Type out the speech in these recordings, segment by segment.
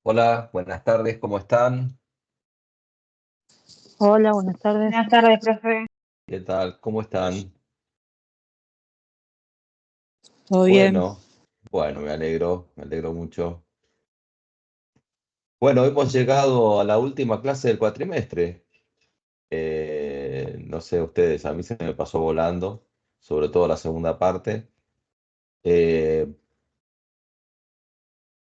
Hola, buenas tardes, ¿cómo están? Hola, buenas tardes. Buenas tardes, profe. ¿Qué tal? ¿Cómo están? ¿Todo bien? Bueno, me alegro mucho. Bueno, hemos llegado a la última clase del cuatrimestre. No sé ustedes, a mí se me pasó volando, sobre todo la segunda parte. Eh,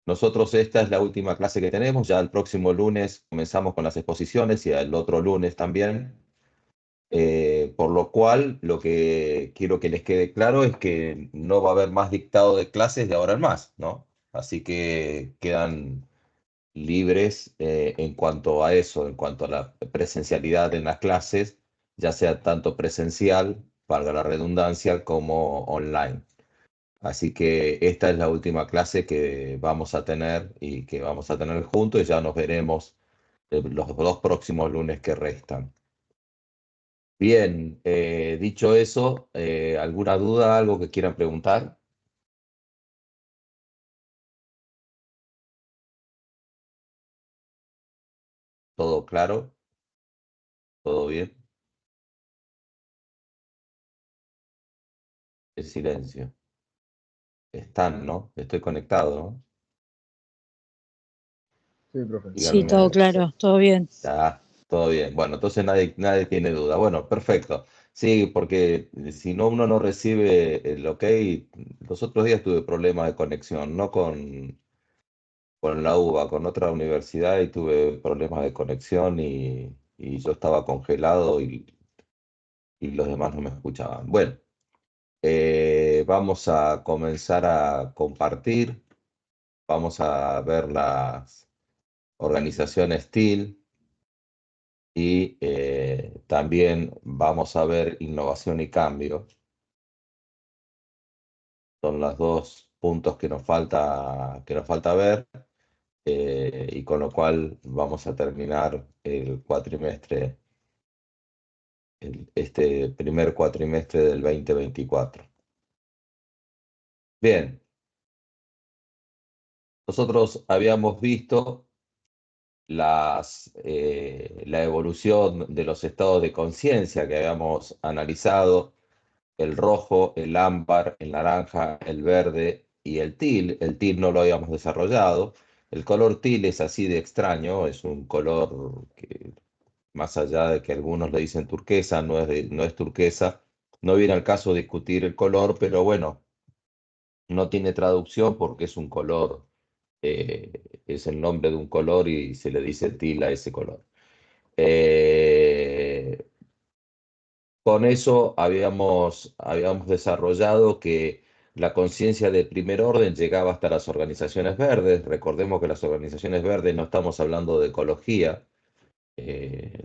Nosotros esta es la última clase que tenemos, ya el próximo lunes comenzamos con las exposiciones y el otro lunes también. Por lo cual, lo que quiero que les quede claro es que no va a haber más dictado de clases de ahora en más, ¿no? Así que quedan libres en cuanto a eso, en cuanto a la presencialidad en las clases, ya sea tanto presencial, valga la redundancia, como online. Así que esta es la última clase que vamos a tener y que vamos a tener juntos y ya nos veremos los dos próximos lunes que restan. Bien, dicho eso, ¿alguna duda, algo que quieran preguntar? ¿Todo claro? ¿Todo bien? El silencio. Están, ¿no? Estoy conectado, ¿no? Sí, profe. Díganme, Sí, todo claro, todo bien. ya, todo bien. Bueno, entonces nadie tiene duda. Bueno, perfecto. Sí, porque si no, uno no recibe el ok. Los otros días tuve problemas de conexión, no con la UBA, con otra universidad y tuve problemas de conexión y yo estaba congelado y los demás no me escuchaban. Bueno. Vamos a comenzar a compartir, vamos a ver las organizaciones TIL y también vamos a ver innovación y cambio. Son los dos puntos que nos falta ver y con lo cual vamos a terminar el cuatrimestre, este primer cuatrimestre del 2024. Bien, nosotros habíamos visto la evolución de los estados de conciencia que habíamos analizado, el rojo, el ámbar, el naranja, el verde y el til. El til no lo habíamos desarrollado. El color til es así de extraño, es un color que más allá de que algunos le dicen turquesa, no es turquesa. No viene al caso discutir el color, pero bueno, no tiene traducción porque es un color, es el nombre de un color y se le dice til a ese color. Eh, con eso habíamos desarrollado que la conciencia de primer orden llegaba hasta las organizaciones verdes. Recordemos que las organizaciones verdes no estamos hablando de ecología,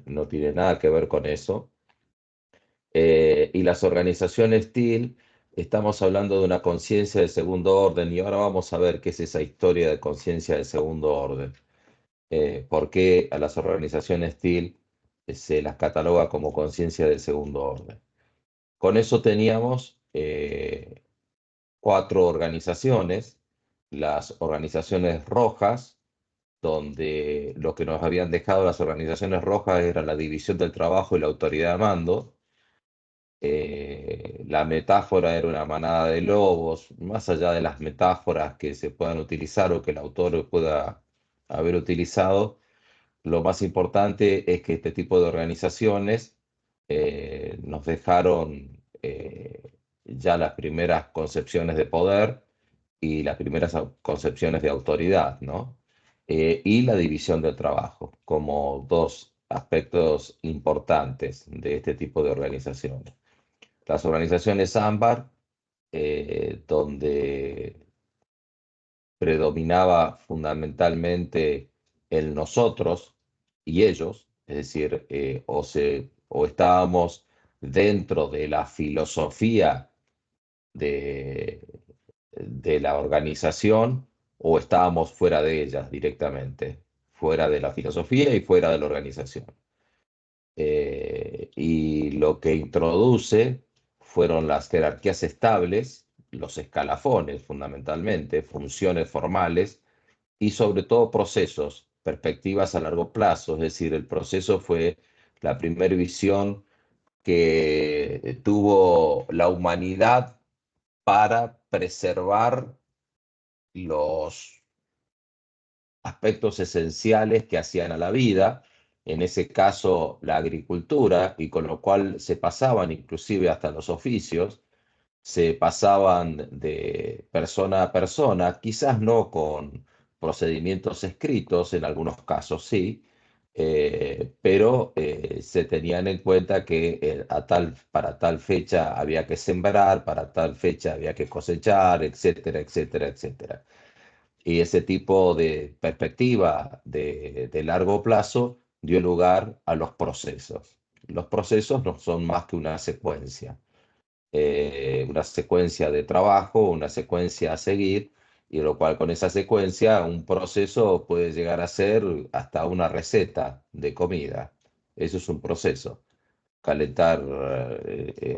no tiene nada que ver con eso. Y las organizaciones TIL, estamos hablando de una conciencia de segundo orden y ahora vamos a ver qué es esa historia de conciencia de segundo orden. ¿Por qué a las organizaciones TIL se las cataloga como conciencia de segundo orden? Con eso teníamos cuatro organizaciones, las organizaciones rojas, donde lo que nos habían dejado las organizaciones rojas era la división del trabajo y la autoridad de mando. La metáfora era una manada de lobos, más allá de las metáforas que se puedan utilizar o que el autor pueda haber utilizado, lo más importante es que este tipo de organizaciones nos dejaron ya las primeras concepciones de poder y las primeras concepciones de autoridad, ¿no? Y la división del trabajo como dos aspectos importantes de este tipo de organizaciones. Las organizaciones ámbar, donde predominaba fundamentalmente el nosotros y ellos, es decir, o estábamos dentro de la filosofía de, de la organización o estábamos fuera de ellas directamente, fuera de la filosofía y fuera de la organización. Y lo que introduce fueron las jerarquías estables, los escalafones fundamentalmente, funciones formales y sobre todo procesos, perspectivas a largo plazo. Es decir, el proceso fue la primera visión que tuvo la humanidad para preservar los aspectos esenciales que hacían a la vida, en ese caso la agricultura, y con lo cual se pasaban inclusive hasta los oficios, se pasaban de persona a persona, quizás no con procedimientos escritos, en algunos casos sí, pero se tenían en cuenta que para tal fecha había que sembrar, para tal fecha había que cosechar, etcétera, etcétera, etcétera. Y ese tipo de perspectiva de largo plazo dio lugar a los procesos. Los procesos no son más que una secuencia de trabajo, una secuencia a seguir, y lo cual con esa secuencia un proceso puede llegar a ser hasta una receta de comida. Eso es un proceso. Calentar,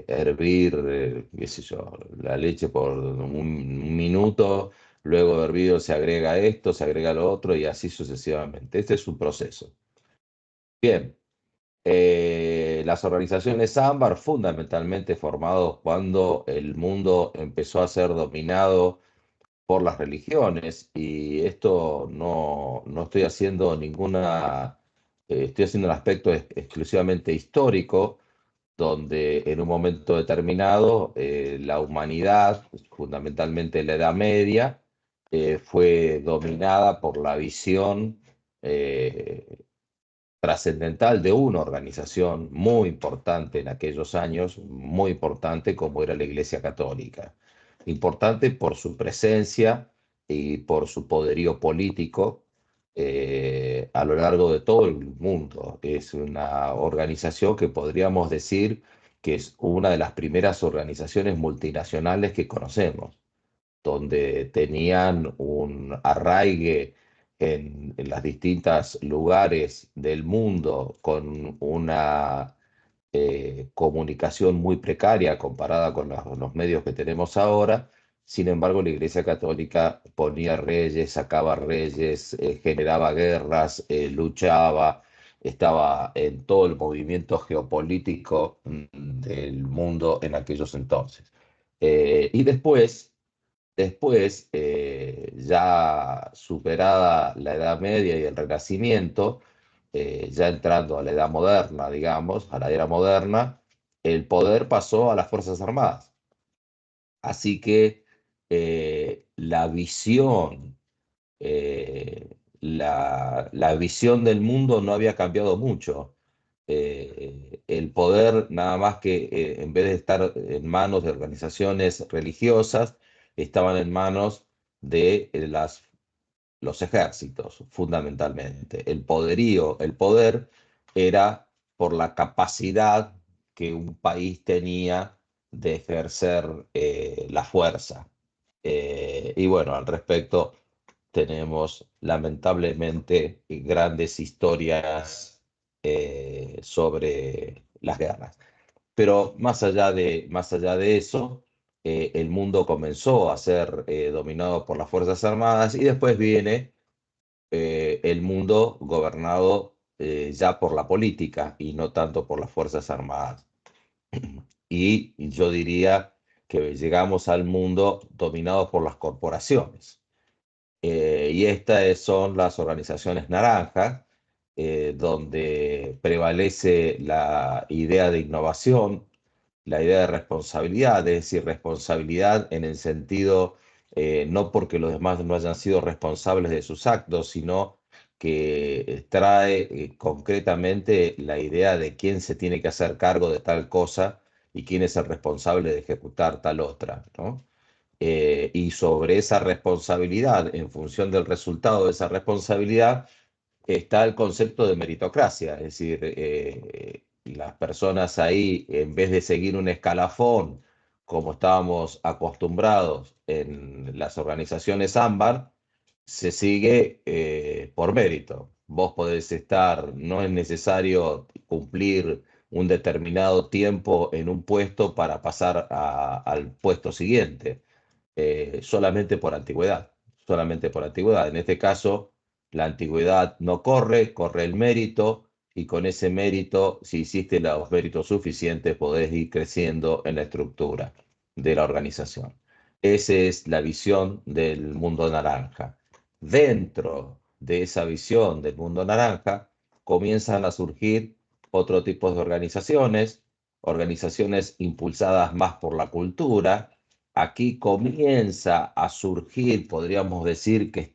hervir, qué sé yo, la leche por un minuto, luego de hervido se agrega esto, se agrega lo otro y así sucesivamente. Este es un proceso. Bien. Las organizaciones ámbar fundamentalmente formados cuando el mundo empezó a ser dominado por las religiones, y esto no estoy haciendo estoy haciendo un aspecto exclusivamente histórico, donde en un momento determinado la humanidad, fundamentalmente la Edad Media, fue dominada por la visión eh, trascendental de una organización muy importante en aquellos años, muy importante como era la Iglesia Católica. Importante por su presencia y por su poderío político a lo largo de todo el mundo. Es una organización que podríamos decir que es una de las primeras organizaciones multinacionales que conocemos, donde tenían un arraigue en las distintas lugares del mundo con una comunicación muy precaria comparada con los medios que tenemos ahora. Sin embargo, la Iglesia Católica ponía reyes, sacaba reyes, generaba guerras, luchaba, estaba en todo el movimiento geopolítico del mundo en aquellos entonces. Y después, ya superada la Edad Media y el Renacimiento, ya entrando a la Edad Moderna, digamos, a la era moderna, el poder pasó a las Fuerzas Armadas. Así que la visión del mundo no había cambiado mucho. El poder, nada más que en vez de estar en manos de organizaciones religiosas, estaban en manos de los ejércitos, fundamentalmente. El poder era por la capacidad que un país tenía de ejercer la fuerza. Y bueno, al respecto tenemos lamentablemente grandes historias sobre las guerras. Pero más allá de eso, el mundo comenzó a ser dominado por las Fuerzas Armadas, y después viene el mundo gobernado ya por la política y no tanto por las Fuerzas Armadas. Y yo diría que llegamos al mundo dominado por las corporaciones. Y estas son las organizaciones naranjas, donde prevalece la idea de innovación, la idea de responsabilidad, es decir, responsabilidad en el sentido, no porque los demás no hayan sido responsables de sus actos, sino que trae concretamente la idea de quién se tiene que hacer cargo de tal cosa y quién es el responsable de ejecutar tal otra, ¿no? Y sobre esa responsabilidad, en función del resultado de esa responsabilidad, está el concepto de meritocracia. Es decir, las personas ahí, en vez de seguir un escalafón, como estábamos acostumbrados en las organizaciones ámbar, se sigue por mérito. Vos podés estar, no es necesario cumplir un determinado tiempo en un puesto para pasar al puesto siguiente, solamente por antigüedad. solamente por antigüedad. En este caso, la antigüedad no corre, corre el mérito, y con ese mérito, si hiciste los méritos suficientes, podés ir creciendo en la estructura de la organización. Esa es la visión del mundo naranja. Dentro de esa visión del mundo naranja, comienzan a surgir otro tipo de organizaciones impulsadas más por la cultura. Aquí comienza a surgir, podríamos decir que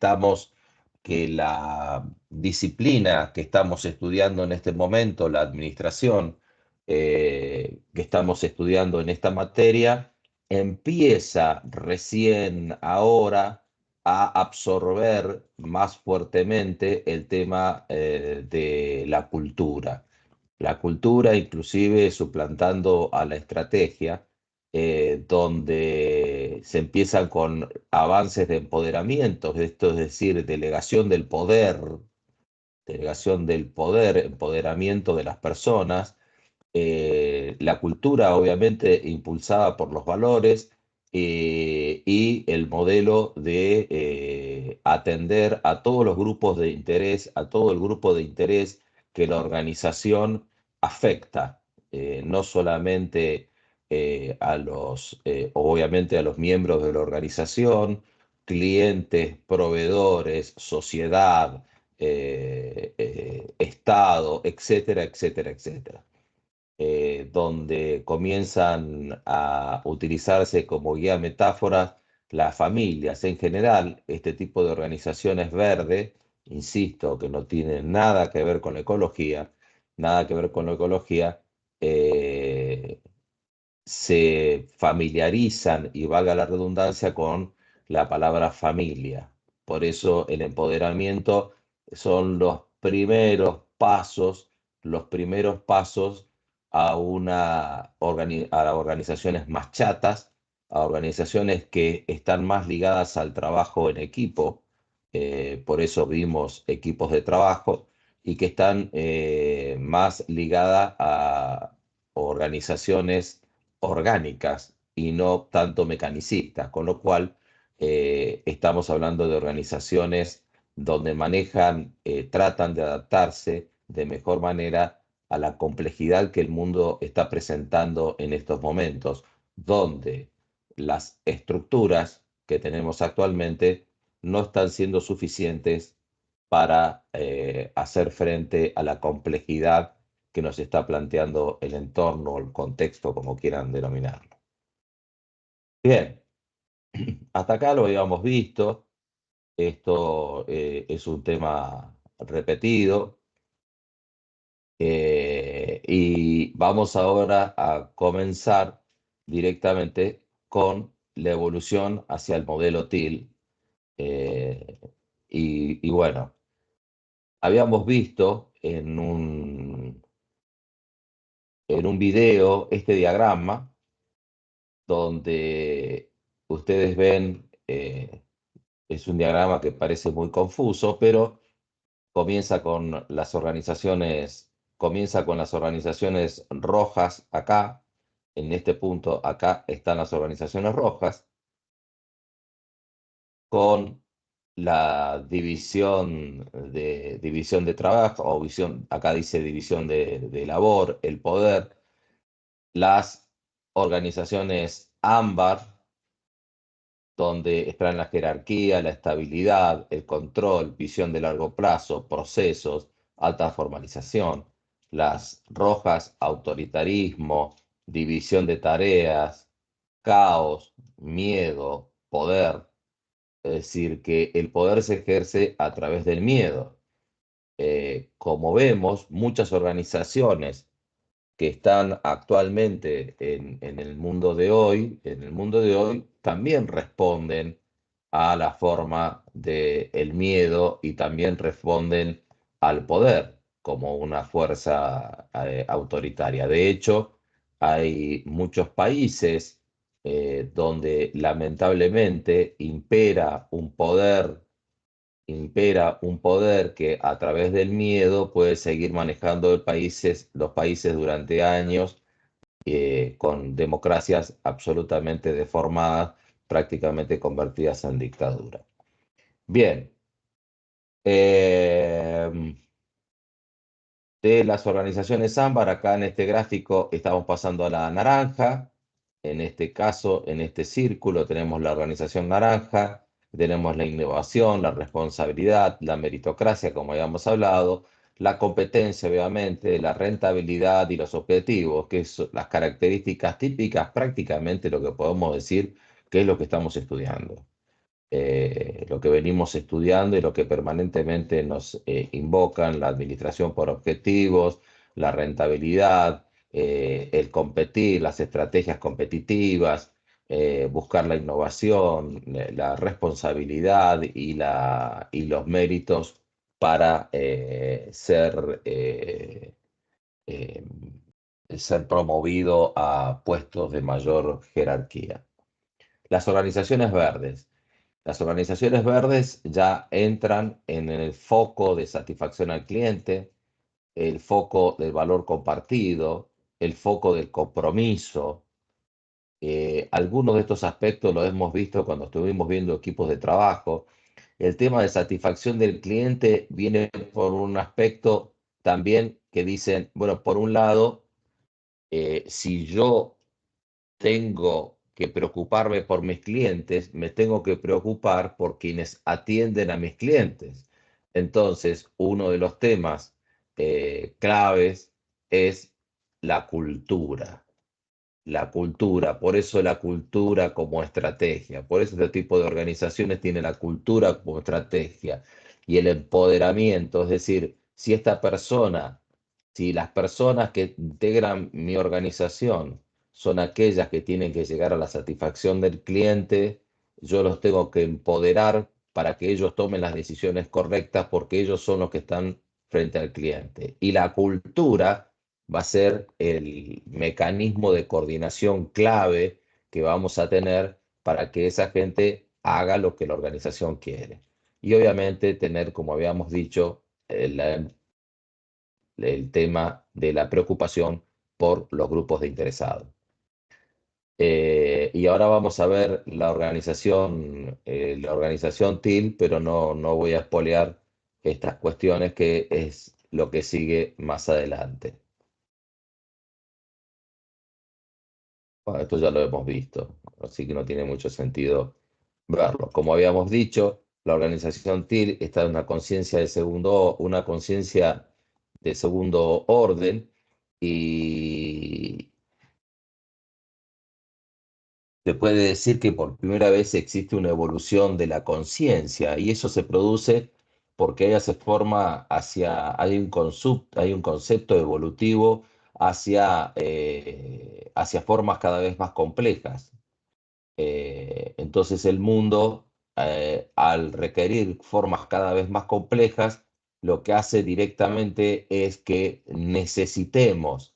la disciplina que estamos estudiando en este momento, la administración, que estamos estudiando en esta materia, empieza recién ahora a absorber más fuertemente el tema de la cultura inclusive suplantando a la estrategia, donde se empiezan con avances de empoderamiento, esto es decir, delegación del poder, empoderamiento de las personas, la cultura obviamente impulsada por los valores, y el modelo de atender a todos los grupos de interés, a todo el grupo de interés que la organización afecta, no solamente obviamente a los miembros de la organización, clientes, proveedores, sociedad, Estado, etcétera, etcétera, etcétera, donde comienzan a utilizarse como guía metáfora las familias en general, este tipo de organizaciones verdes, insisto, que no tienen nada que ver con la ecología, nada que ver con la ecología, eh, se familiarizan, y valga la redundancia, con la palabra familia. Por eso el empoderamiento son los primeros pasos a organizaciones más chatas, a organizaciones que están más ligadas al trabajo en equipo. Por eso vimos equipos de trabajo, y que están más ligadas a organizaciones orgánicas y no tanto mecanicistas, con lo cual estamos hablando de organizaciones donde tratan de adaptarse de mejor manera a la complejidad que el mundo está presentando en estos momentos, donde las estructuras que tenemos actualmente no están siendo suficientes para hacer frente a la complejidad que nos está planteando el entorno, el contexto, como quieran denominarlo. Bien, hasta acá lo habíamos visto. Esto es un tema repetido, y vamos ahora a comenzar directamente con la evolución hacia el modelo TIL. eh, y bueno, habíamos visto en un video este diagrama donde ustedes ven, es un diagrama que parece muy confuso, pero comienza con las organizaciones rojas acá. En este punto acá están las organizaciones rojas, con la división de trabajo, o acá dice división de labor, el poder. Las organizaciones ámbar, donde están la jerarquía, la estabilidad, el control, visión de largo plazo, procesos, alta formalización. Las rojas, autoritarismo, división de tareas, caos, miedo, poder. Es decir, que el poder se ejerce a través del miedo. Como vemos, muchas organizaciones que están actualmente en el mundo de hoy también responden a la forma del miedo, y también responden al poder como una fuerza autoritaria. De hecho, hay muchos países donde lamentablemente impera un poder que a través del miedo puede seguir manejando los países durante años, con democracias absolutamente deformadas, prácticamente convertidas en dictadura. Bien. Eh, de las organizaciones ámbar, acá en este gráfico estamos pasando a la naranja. En este caso, en este círculo, tenemos la organización naranja, tenemos la innovación, la responsabilidad, la meritocracia, como habíamos hablado, la competencia, obviamente, la rentabilidad y los objetivos, que son las características típicas, prácticamente lo que podemos decir que es lo que estamos estudiando. Lo que venimos estudiando y lo que permanentemente nos invocan, la administración por objetivos, la rentabilidad, el competir, las estrategias competitivas, buscar la innovación, la responsabilidad y los méritos para eh, ser promovido a puestos de mayor jerarquía. Las organizaciones verdes. Las organizaciones verdes ya entran en el foco de satisfacción al cliente, el foco del valor compartido, el foco del compromiso. Algunos de estos aspectos los hemos visto cuando estuvimos viendo equipos de trabajo. El tema de satisfacción del cliente viene por un aspecto también que dicen, bueno, por un lado, si yo tengo que preocuparme por mis clientes, me tengo que preocupar por quienes atienden a mis clientes. Entonces, uno de los temas claves es la cultura. La cultura, por eso la cultura como estrategia, por eso este tipo de organizaciones tienen la cultura como estrategia y el empoderamiento, es decir, si las personas que integran mi organización son aquellas que tienen que llegar a la satisfacción del cliente, yo los tengo que empoderar para que ellos tomen las decisiones correctas porque ellos son los que están frente al cliente. Y la cultura va a ser el mecanismo de coordinación clave que vamos a tener para que esa gente haga lo que la organización quiere. Y obviamente tener, como habíamos dicho, el tema de la preocupación por los grupos de interesados. Y ahora vamos a ver la organización TIL, pero no voy a espolear estas cuestiones que es lo que sigue más adelante. Bueno, esto ya lo hemos visto, así que no tiene mucho sentido verlo. Como habíamos dicho, la organización TIL está en una conciencia de segundo orden y se puede decir que por primera vez existe una evolución de la conciencia y eso se produce porque ella se forma hay un concepto evolutivo hacia formas cada vez más complejas. Entonces el mundo, al requerir formas cada vez más complejas, lo que hace directamente es que necesitemos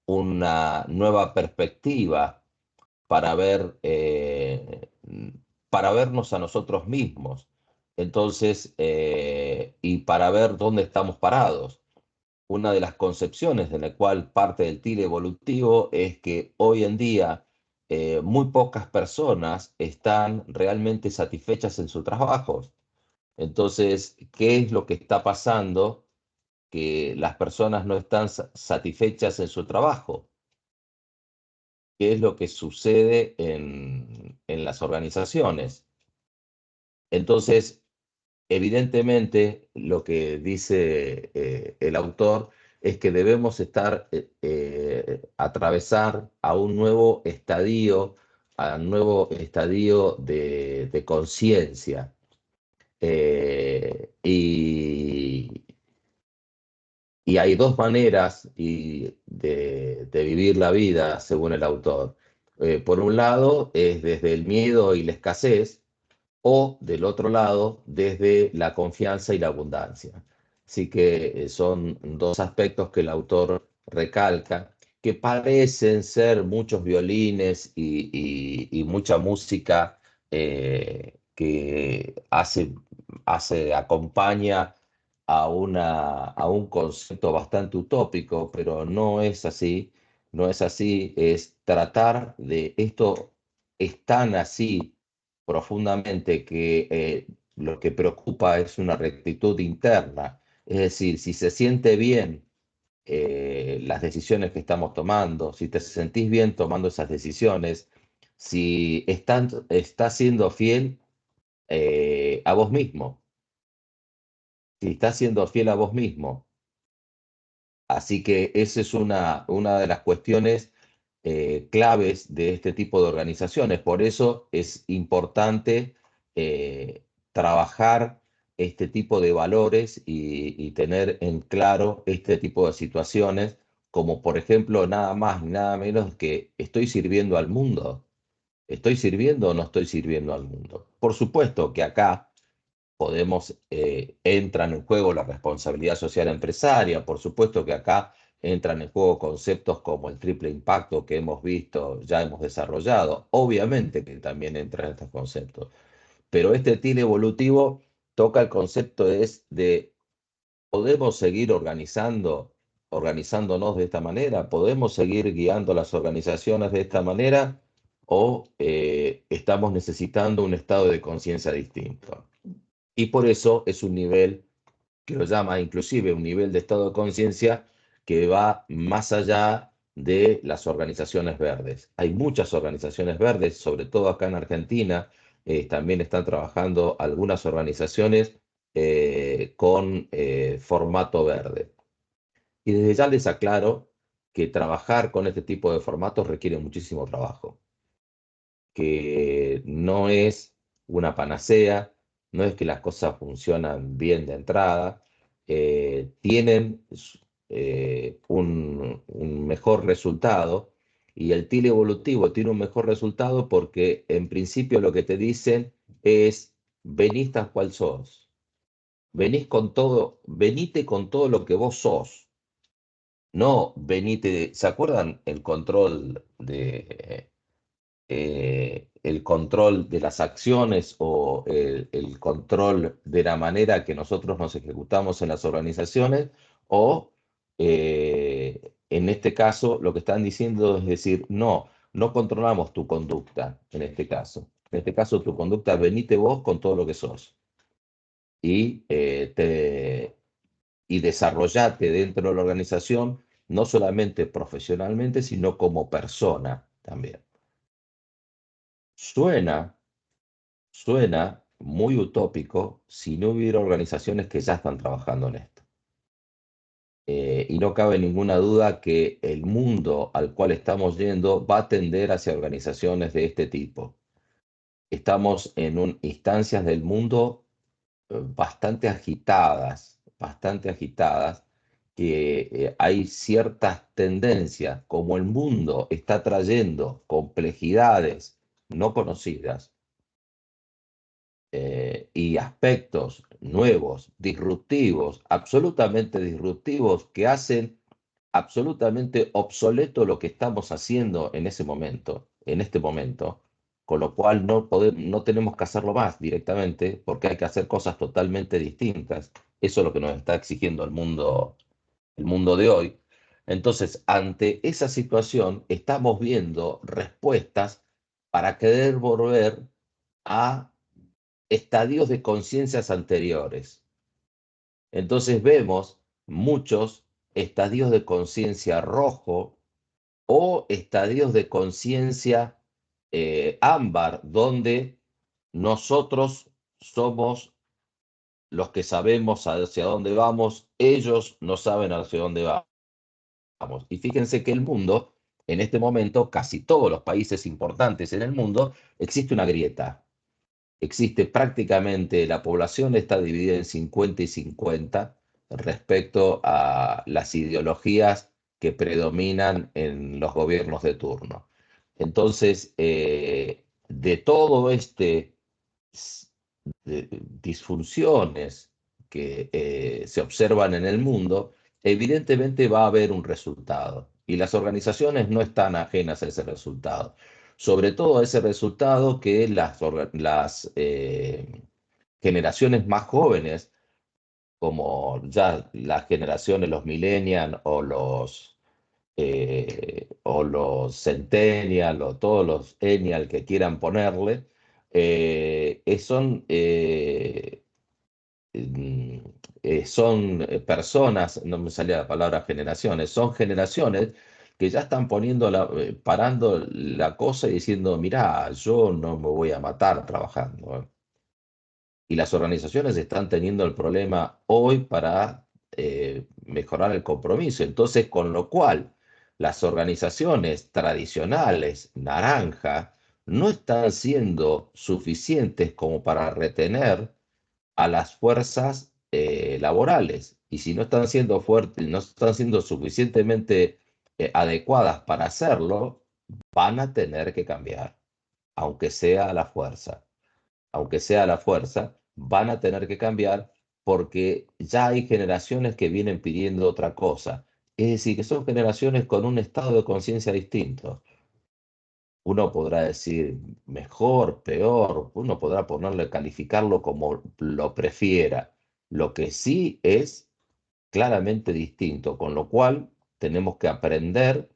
una nueva perspectiva para para vernos a nosotros mismos. Entonces, y para ver dónde estamos parados. Una de las concepciones de la cual parte del TIL evolutivo es que hoy en día muy pocas personas están realmente satisfechas en sus trabajos. Entonces, ¿qué es lo que está pasando? Que las personas no están satisfechas en su trabajo. ¿Qué es lo que sucede en las organizaciones? Entonces, evidentemente, lo que dice el autor es que debemos atravesar a un nuevo estadio de conciencia. Y hay dos maneras de vivir la vida, según el autor. Por un lado, es desde el miedo y la escasez, o del otro lado, desde la confianza y la abundancia. Así que son dos aspectos que el autor recalca, que parecen ser muchos violines y mucha música que acompaña a un concepto bastante utópico, pero no es así, no es así, es tratar de esto, es tan así profundamente que lo que preocupa es una rectitud interna, es decir, si se siente bien las decisiones que estamos tomando, si te sentís bien tomando esas decisiones, si estás siendo fiel a vos mismo, si estás siendo fiel a vos mismo. Así que esa es una de las cuestiones claves de este tipo de organizaciones. Por eso es importante trabajar este tipo de valores y tener en claro este tipo de situaciones, como por ejemplo nada más ni nada menos que estoy sirviendo al mundo. ¿Estoy sirviendo o no estoy sirviendo al mundo? Por supuesto que acá entran en juego la responsabilidad social empresaria, por supuesto que acá entran en juego conceptos como el triple impacto que hemos visto, ya hemos desarrollado, obviamente que también entran estos conceptos, pero este TIL evolutivo toca el concepto de podemos seguir organizándonos de esta manera, podemos seguir guiando las organizaciones de esta manera o estamos necesitando un estado de conciencia distinto. Y por eso es un nivel que lo llama inclusive un nivel de estado de conciencia que va más allá de las organizaciones verdes. Hay muchas organizaciones verdes, sobre todo acá en Argentina, también están trabajando algunas organizaciones con formato verde. Y desde ya les aclaro que trabajar con este tipo de formatos requiere muchísimo trabajo, que no es una panacea, no es que las cosas funcionan bien de entrada, tienen un mejor resultado y el TIL evolutivo tiene un mejor resultado porque en principio lo que te dicen es venís tal cual sos, venís con todo, venite con todo lo que vos sos. No venite, ¿se acuerdan el control el control de las acciones o el control de la manera que nosotros nos ejecutamos en las organizaciones? O en este caso lo que están diciendo es decir, no, no controlamos tu conducta en este caso. En este caso tu conducta, venite vos con todo lo que sos y, y desarrollate dentro de la organización, no solamente profesionalmente, sino como persona también. Suena Suena muy utópico si no hubiera organizaciones que ya están trabajando en esto. Y no cabe ninguna duda que el mundo al cual estamos yendo va a tender hacia organizaciones de este tipo. Estamos en instancias del mundo bastante agitadas, que hay ciertas tendencias, como el mundo está trayendo complejidades no conocidas y aspectos nuevos, disruptivos, absolutamente disruptivos, que hacen absolutamente obsoleto lo que estamos haciendo en ese momento, en este momento, con lo cual no tenemos que hacerlo más directamente, porque hay que hacer cosas totalmente distintas. Eso es lo que nos está exigiendo el mundo de hoy. Entonces, ante esa situación, estamos viendo respuestas para querer volver a estadios de conciencias anteriores. Entonces vemos muchos estadios de conciencia rojo o estadios de conciencia ámbar, donde nosotros somos los que sabemos hacia dónde vamos, ellos no saben hacia dónde vamos. Y fíjense que el mundo, en este momento, casi todos los países importantes en el mundo, existe una grieta. Existe prácticamente, la población está dividida en 50 y 50 respecto a las ideologías que predominan en los gobiernos de turno. Entonces, de todo disfunciones que se observan en el mundo, evidentemente va a haber un resultado y las organizaciones no están ajenas a ese resultado. Sobre todo a ese resultado que las generaciones más jóvenes, como ya las generaciones, los millennials o los centennials o todos los ennial que quieran ponerle, son personas, no me salía la palabra generaciones, son generaciones que ya están parando la cosa y diciendo, mirá, yo no me voy a matar trabajando. Y las organizaciones están teniendo el problema hoy para mejorar el compromiso. Entonces, con lo cual, las organizaciones tradicionales, naranja, no están siendo suficientes como para retener a las fuerzas laborales. Y si no están siendo fuertes, no están siendo suficientemente adecuadas para hacerlo, van a tener que cambiar, aunque sea a la fuerza. Aunque sea a la fuerza, van a tener que cambiar porque ya hay generaciones que vienen pidiendo otra cosa. Es decir, que son generaciones con un estado de conciencia distinto. Uno podrá decir mejor, peor, uno podrá ponerle, calificarlo como lo prefiera. Lo que sí es claramente distinto, con lo cual tenemos que aprender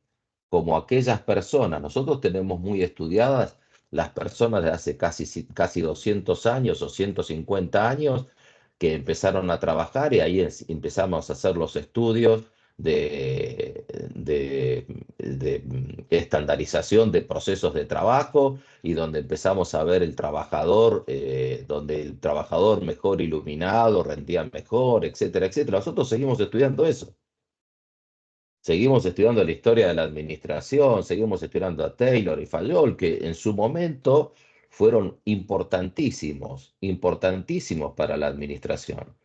como aquellas personas. Nosotros tenemos muy estudiadas las personas de hace casi 200 años o 150 años que empezaron a trabajar y ahí empezamos a hacer los estudios de estandarización de procesos de trabajo y donde empezamos a ver el trabajador, donde el trabajador mejor iluminado rendía mejor, etcétera, etcétera. Nosotros seguimos estudiando eso. Seguimos estudiando la historia de la administración, seguimos estudiando a Taylor y Fayol, que en su momento fueron importantísimos, importantísimos para la administración.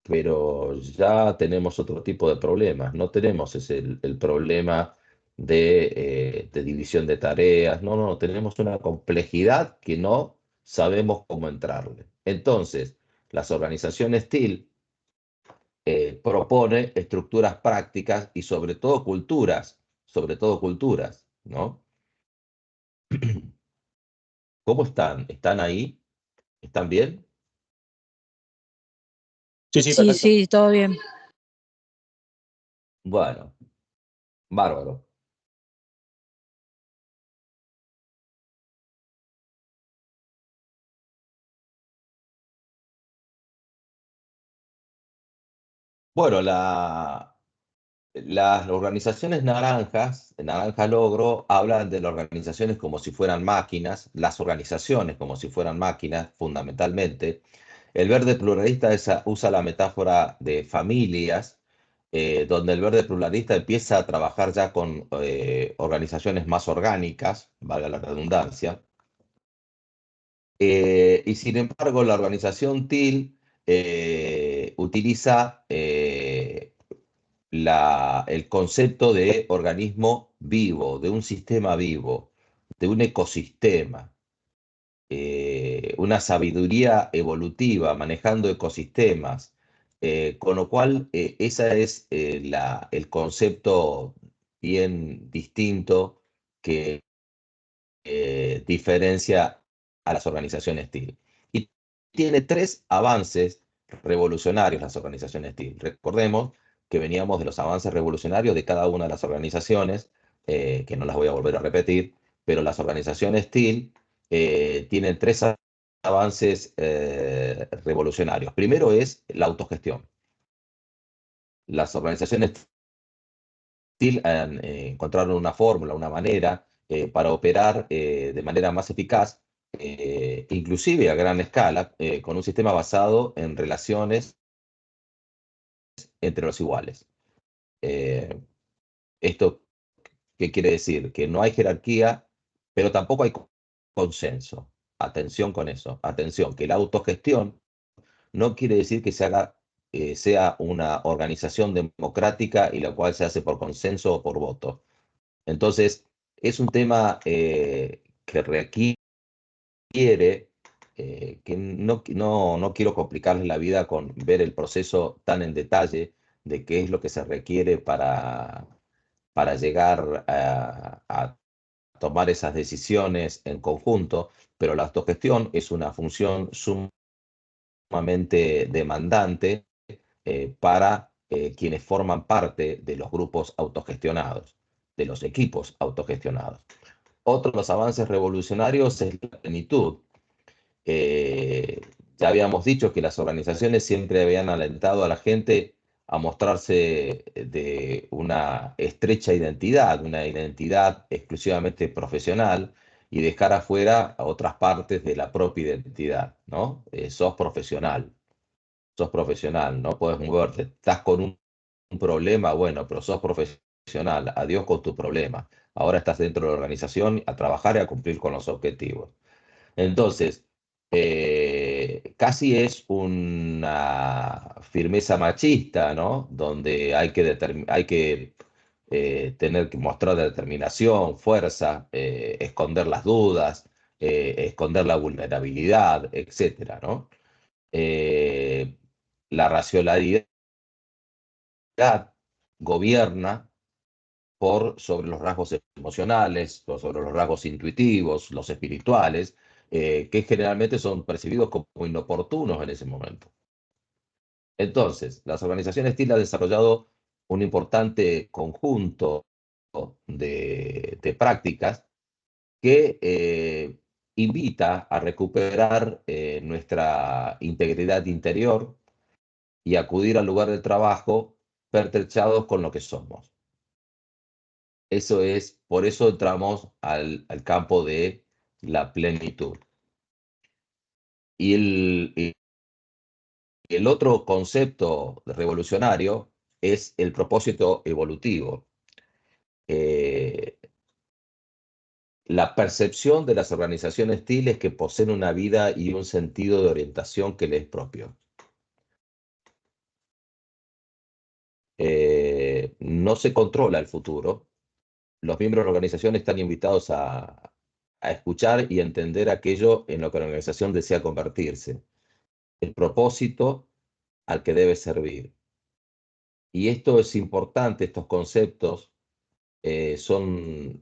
Pero ya tenemos otro tipo de problemas. No tenemos el problema de división de tareas. No, no, tenemos una complejidad que no sabemos cómo entrarle. Entonces, las organizaciones TIL propone estructuras prácticas y sobre todo culturas, ¿no? ¿Cómo están? ¿Están ahí? ¿Están bien? Sí, sí, Sí, perfecto. sí, todo bien. Bueno, bárbaro. Bueno, las organizaciones naranjas, Naranja Logro, hablan de las organizaciones como si fueran máquinas, las organizaciones como si fueran máquinas, fundamentalmente. El verde pluralista usa la metáfora de familias, donde el verde pluralista empieza a trabajar ya con organizaciones más orgánicas, valga la redundancia. Y sin embargo, la organización TIL utiliza el concepto de organismo vivo, de un sistema vivo, de un ecosistema, una sabiduría evolutiva manejando ecosistemas, con lo cual ese es el concepto bien distinto que diferencia a las organizaciones TIL. Y tiene tres avances revolucionarios las organizaciones TIL. Recordemos que veníamos de los avances revolucionarios de cada una de las organizaciones, que no las voy a volver a repetir, pero las organizaciones TIL tienen tres avances revolucionarios. Primero es la autogestión. Las organizaciones TIL encontraron una fórmula, una manera para operar de manera más eficaz, inclusive a gran escala, con un sistema basado en relaciones entre los iguales. Eh, ¿Esto qué quiere decir? Que no hay jerarquía, pero tampoco hay consenso. Atención con eso. Atención, que la autogestión no quiere decir que sea una organización democrática y la cual se hace por consenso o por voto. Entonces, es un tema que requiere, que no quiero complicarles la vida con ver el proceso tan en detalle de qué es lo que se requiere para llegar a tomar esas decisiones en conjunto, pero la autogestión es una función sumamente demandante para quienes forman parte de los grupos autogestionados, de los equipos autogestionados. Otro de los avances revolucionarios es la plenitud. Eh, ya habíamos dicho que las organizaciones siempre habían alentado a la gente a mostrarse de una estrecha identidad, una identidad exclusivamente profesional y dejar afuera a otras partes de la propia identidad, ¿no? Sos profesional, no puedes moverte, estás con un problema, bueno, pero sos profesional, adiós con tu problema. Ahora estás dentro de la organización a trabajar y a cumplir con los objetivos. Entonces, casi es una firmeza machista, ¿no? Donde hay que tener que mostrar determinación, fuerza, esconder las dudas, esconder la vulnerabilidad, etcétera, ¿no? Eh, la racionalidad gobierna sobre los rasgos emocionales, sobre los rasgos intuitivos, los espirituales, que generalmente son percibidos como inoportunos en ese momento. Entonces, las organizaciones TIL han desarrollado un importante conjunto de prácticas que invita a recuperar nuestra integridad interior y acudir al lugar de trabajo pertrechados con lo que somos. Eso es, por eso entramos al campo de la plenitud. Y el otro concepto revolucionario es el propósito evolutivo. Eh, la percepción de las organizaciones TIL es que poseen una vida y un sentido de orientación que les es propio. No se controla el futuro. Los miembros de la organización están invitados a escuchar y entender aquello en lo que la organización desea convertirse, el propósito al que debe servir. Y esto es importante, estos conceptos son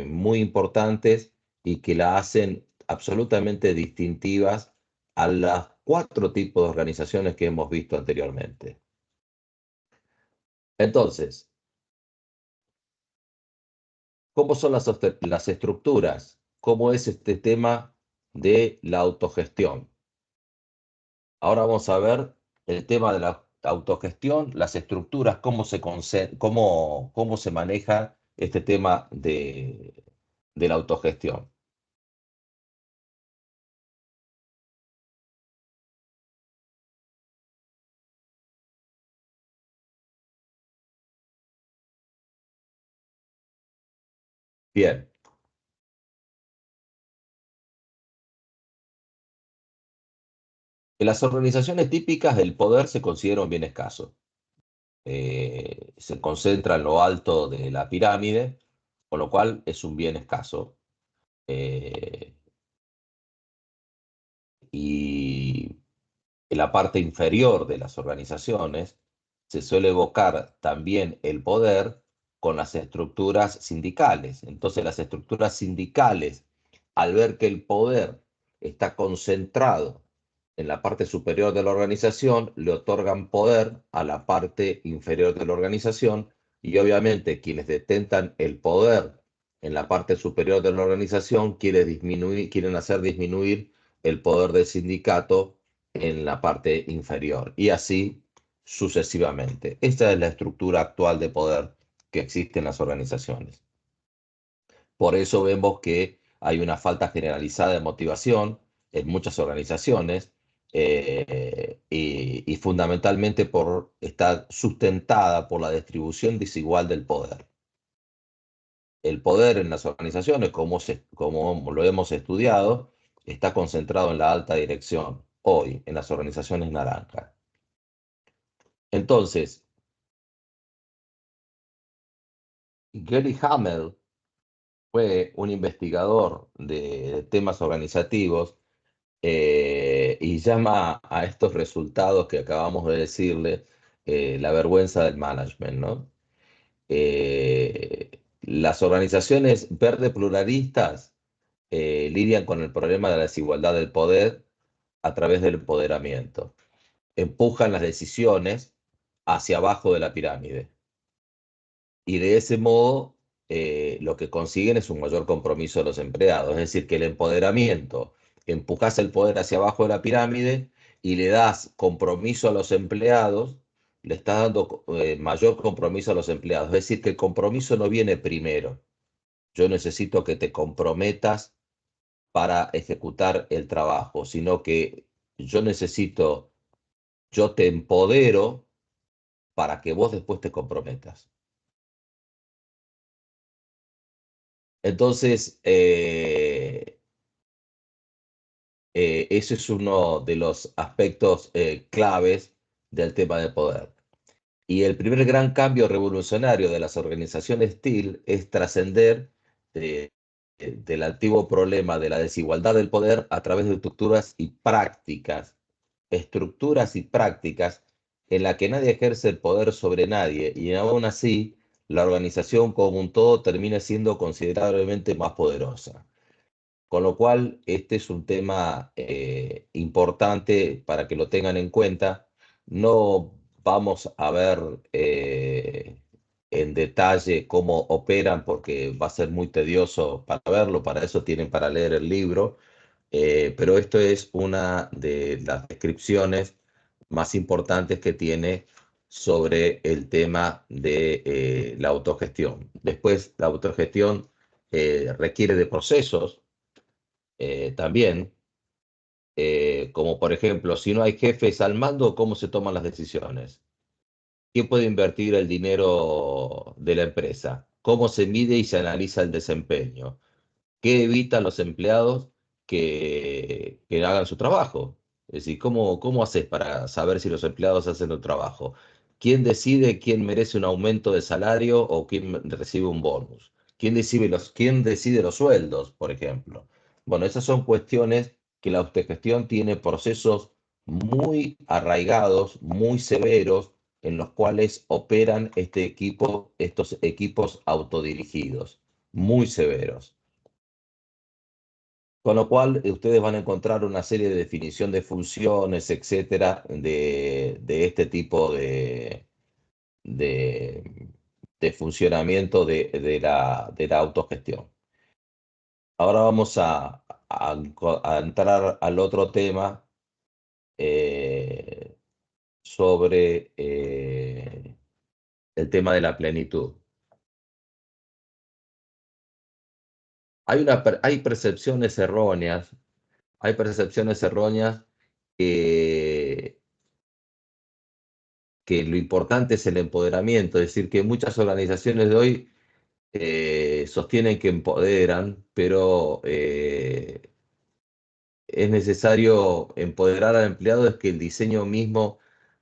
muy importantes y que la hacen absolutamente distintivas a los 4 tipos de organizaciones que hemos visto anteriormente. Entonces, ¿cómo son las estructuras? ¿Cómo es este tema de la autogestión? Ahora vamos a ver el tema de la autogestión, las estructuras, cómo se maneja este tema de la autogestión. Bien, en las organizaciones típicas el poder se considera un bien escaso. Se concentra en lo alto de la pirámide, con lo cual es un bien escaso. Eh, y en la parte inferior de las organizaciones se suele evocar también el poder con las estructuras sindicales. Entonces las estructuras sindicales, al ver que el poder está concentrado en la parte superior de la organización, le otorgan poder a la parte inferior de la organización y obviamente quienes detentan el poder en la parte superior de la organización quieren hacer disminuir el poder del sindicato en la parte inferior y así sucesivamente. Esta es la estructura actual de poder que existe en las organizaciones. Por eso vemos que hay una falta generalizada de motivación en muchas organizaciones y fundamentalmente está sustentada por la distribución desigual del poder. El poder en las organizaciones, como lo hemos estudiado, está concentrado en la alta dirección, hoy en las organizaciones naranjas. Entonces, Gary Hamel fue un investigador de temas organizativos y llama a estos resultados que acabamos de decirle la vergüenza del management, ¿no? Las organizaciones verde pluralistas lidian con el problema de la desigualdad del poder a través del empoderamiento. Empujan las decisiones hacia abajo de la pirámide. Y de ese modo lo que consiguen es un mayor compromiso de los empleados. Es decir, que el empoderamiento, empujas el poder hacia abajo de la pirámide y le das compromiso a los empleados, le estás dando mayor compromiso a los empleados. Es decir, que el compromiso no viene primero. Yo necesito que te comprometas para ejecutar el trabajo, sino que yo necesito, yo te empodero para que vos después te comprometas. Entonces, ese es uno de los aspectos claves del tema de poder. Y el primer gran cambio revolucionario de las organizaciones TIL es trascender del antiguo problema de la desigualdad del poder a través de estructuras y prácticas en la que nadie ejerce el poder sobre nadie y aún así la organización como un todo termina siendo considerablemente más poderosa. Con lo cual, este es un tema importante para que lo tengan en cuenta. No vamos a ver en detalle cómo operan porque va a ser muy tedioso para verlo, para eso tienen para leer el libro, pero esto es una de las descripciones más importantes que tiene sobre el tema de la autogestión. Después, la autogestión requiere de procesos también, como por ejemplo, si no hay jefes al mando, ¿cómo se toman las decisiones? ¿Quién puede invertir el dinero de la empresa? ¿Cómo se mide y se analiza el desempeño? ¿Qué evita a los empleados que hagan su trabajo? Es decir, ¿cómo haces para saber si los empleados hacen el trabajo? ¿Quién decide quién merece un aumento de salario o quién recibe un bonus? ¿Quién decide los sueldos, por ejemplo? Bueno, esas son cuestiones que la autogestión tiene procesos muy arraigados, muy severos, en los cuales operan estos equipos autodirigidos, muy severos. Con lo cual, ustedes van a encontrar una serie de definición de funciones, etcétera, de este tipo de, de funcionamiento de la autogestión. Ahora vamos a entrar al otro tema eh, sobre el tema de la plenitud. Hay percepciones erróneas que que lo importante es el empoderamiento, es decir, que muchas organizaciones de hoy sostienen que empoderan, pero es necesario empoderar al empleado, es que el diseño mismo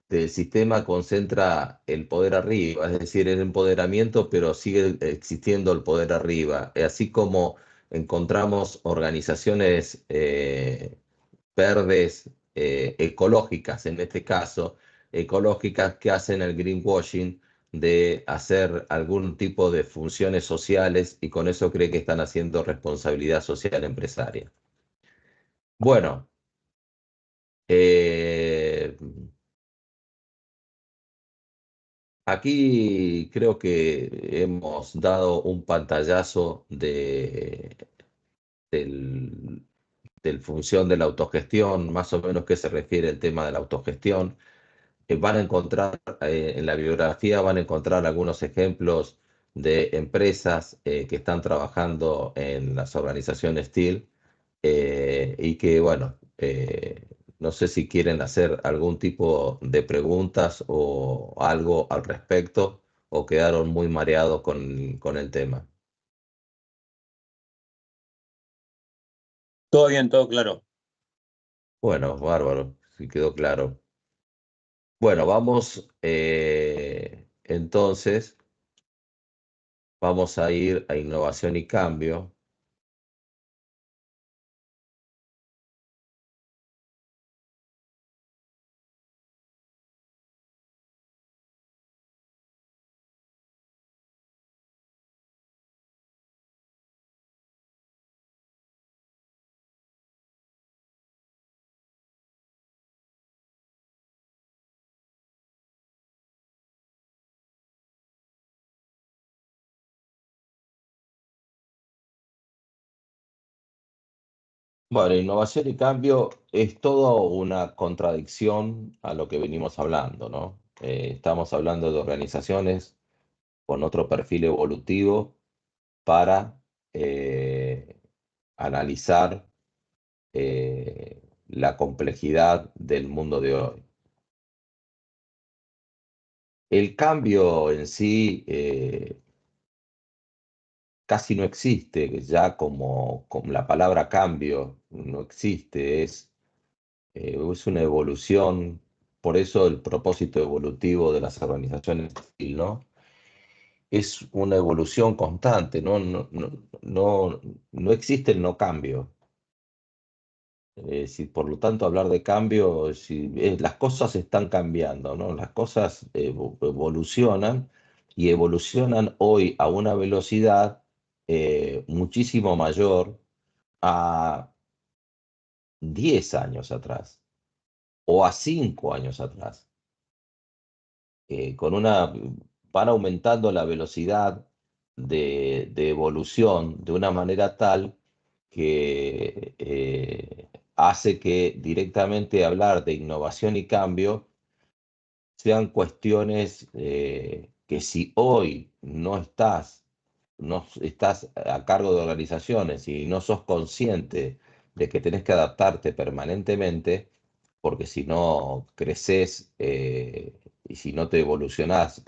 del sistema concentra el poder arriba, es decir, el empoderamiento, pero sigue existiendo el poder arriba. Así como encontramos organizaciones verdes, ecológicas en este caso, ecológicas que hacen el greenwashing de hacer algún tipo de funciones sociales y con eso cree que están haciendo responsabilidad social empresaria. Bueno, eh, aquí creo que hemos dado un pantallazo del, del función de la autogestión, más o menos qué se refiere el tema de la autogestión. Van a encontrar en la bibliografía, van a encontrar algunos ejemplos de empresas que están trabajando en las organizaciones TIL y que, bueno, no sé si quieren hacer algún tipo de preguntas o algo al respecto o quedaron muy mareados con el tema. Todo bien, todo claro. Bueno, bárbaro, si quedó claro. Bueno, vamos entonces, vamos a ir a innovación y cambio. Bueno, innovación y cambio es todo una contradicción a lo que venimos hablando, ¿no? Estamos hablando de organizaciones con otro perfil evolutivo para analizar la complejidad del mundo de hoy. El cambio en sí casi no existe, ya como la palabra cambio no existe, es una evolución, por eso el propósito evolutivo de las organizaciones, ¿no? Es una evolución constante, no existe el no cambio. Si por lo tanto hablar de cambio, si, las cosas están cambiando, ¿no? Las cosas evolucionan y evolucionan hoy a una velocidad muchísimo mayor a 10 años atrás o a 5 años atrás. Con una, van aumentando la velocidad de evolución de una manera tal que hace que directamente hablar de innovación y cambio sean cuestiones que si hoy no estás a cargo de organizaciones y no sos consciente de que tenés que adaptarte permanentemente, porque si no creces y si no te evolucionás,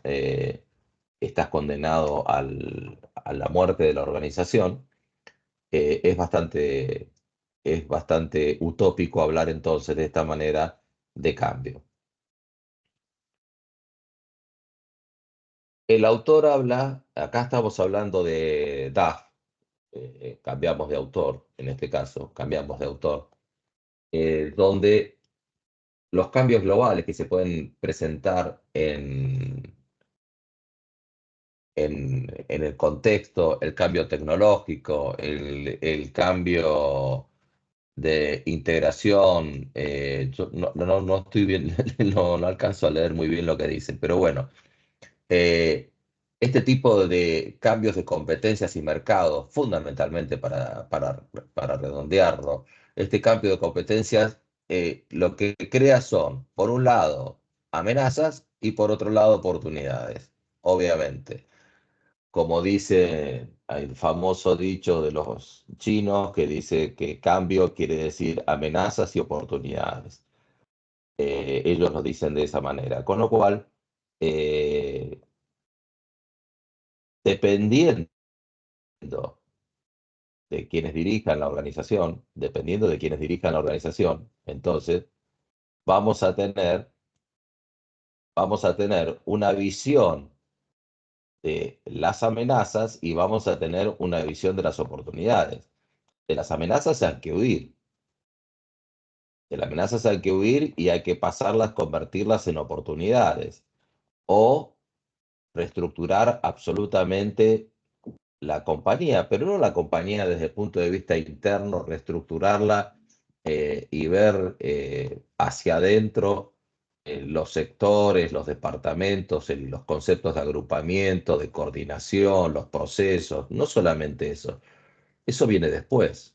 estás condenado a la muerte de la organización, eh, es bastante, es bastante utópico hablar entonces de esta manera de cambio. El autor habla, acá estamos hablando de Duff, cambiamos de autor, en este caso, cambiamos de autor, donde los cambios globales que se pueden presentar en el contexto, el cambio tecnológico, el cambio de integración, yo no estoy bien, no alcanzo a leer muy bien lo que dicen, pero bueno. Eh, este tipo de cambios de competencias y mercados, fundamentalmente para redondearlo, este cambio de competencias lo que crea son, por un lado, amenazas y por otro lado, oportunidades, obviamente. Como dice el famoso dicho de los chinos que dice que cambio quiere decir amenazas y oportunidades. Ellos lo dicen de esa manera. Con lo cual, eh, dependiendo de quienes dirijan la organización, dependiendo de quienes dirijan la organización, entonces vamos a tener, vamos a tener una visión de las amenazas y vamos a tener una visión de las oportunidades. De las amenazas hay que huir, de las amenazas hay que huir y hay que pasarlas, convertirlas en oportunidades o reestructurar absolutamente la compañía, pero no la compañía desde el punto de vista interno, reestructurarla y ver hacia adentro los sectores, los departamentos, los conceptos de agrupamiento, de coordinación, los procesos, no solamente eso viene después.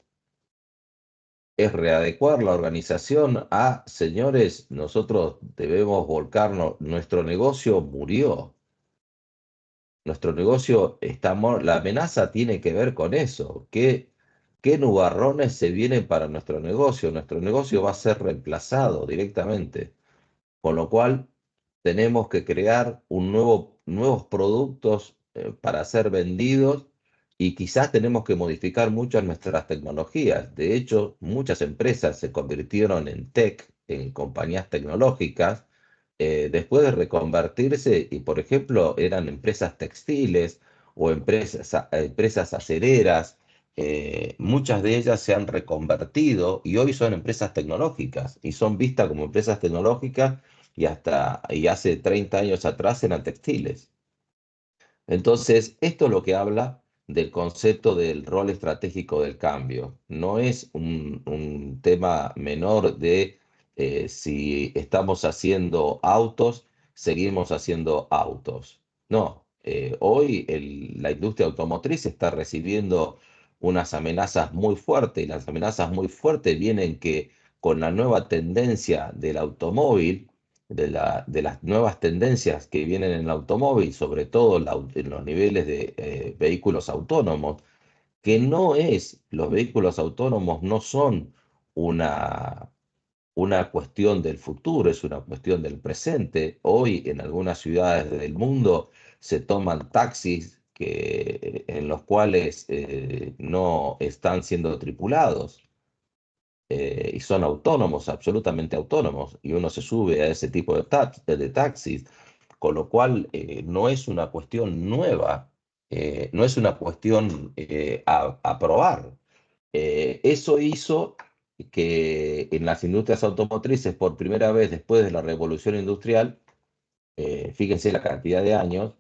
Es readecuar la organización a, señores, nosotros debemos volcarnos, nuestro negocio murió. Nuestro negocio está la amenaza tiene que ver con eso. ¿Qué nubarrones se vienen para nuestro negocio? Nuestro negocio va a ser reemplazado directamente. Con lo cual, tenemos que crear nuevos productos para ser vendidos y quizás tenemos que modificar muchas nuestras tecnologías. De hecho, muchas empresas se convirtieron en tech, en compañías tecnológicas, después de reconvertirse y, por ejemplo, eran empresas textiles o empresas acereras. Muchas de ellas se han reconvertido y hoy son empresas tecnológicas y son vistas como empresas tecnológicas y hace 30 años atrás eran textiles. Entonces, esto es lo que habla del concepto del rol estratégico del cambio. No es un tema menor de si estamos haciendo autos, seguimos haciendo autos. No, hoy la industria automotriz está recibiendo unas amenazas muy fuertes, y las amenazas muy fuertes vienen que con la nueva tendencia del automóvil, de las nuevas tendencias que vienen en el automóvil, sobre todo en los niveles de vehículos autónomos, que los vehículos autónomos no son una, una cuestión del futuro, es una cuestión del presente. Hoy en algunas ciudades del mundo se toman taxis en los cuales no están siendo tripulados y son autónomos, absolutamente autónomos, y uno se sube a ese tipo de taxis, con lo cual no es una cuestión nueva, no es una cuestión a probar. Eso hizo que en las industrias automotrices, por primera vez después de la revolución industrial, fíjense la cantidad de años,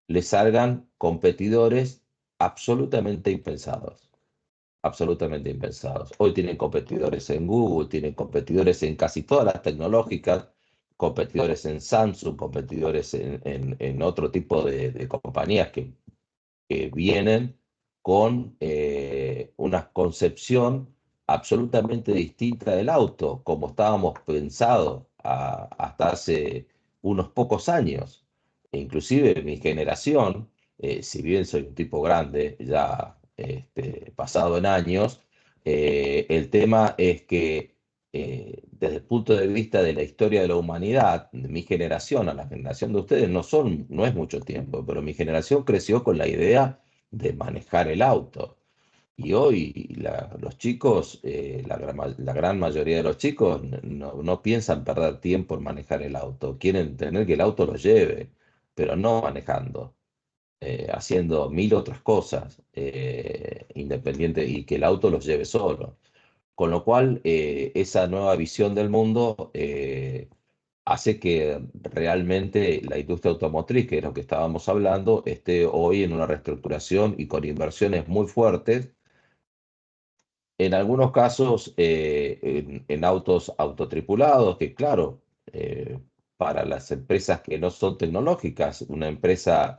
le salgan competidores absolutamente impensados. Absolutamente impensados. Hoy tienen competidores en Google, tienen competidores en casi todas las tecnológicas, competidores en Samsung, competidores en otro tipo de compañías que vienen con una concepción absolutamente distinta del auto, como estábamos pensados hasta hace unos pocos años. E inclusive mi generación, si bien soy un tipo grande, ya pasado en años, el tema es que desde el punto de vista de la historia de la humanidad, de mi generación a la generación de ustedes no es mucho tiempo, pero mi generación creció con la idea de manejar el auto. Y hoy los chicos, la gran mayoría de los chicos no piensan perder tiempo en manejar el auto, quieren tener que el auto los lleve, pero no manejando, haciendo mil otras cosas independiente y que el auto los lleve solo. Con lo cual, esa nueva visión del mundo hace que realmente la industria automotriz, que es lo que estábamos hablando, esté hoy en una reestructuración y con inversiones muy fuertes. En algunos casos, en autos autotripulados, que claro, para las empresas que no son tecnológicas, una empresa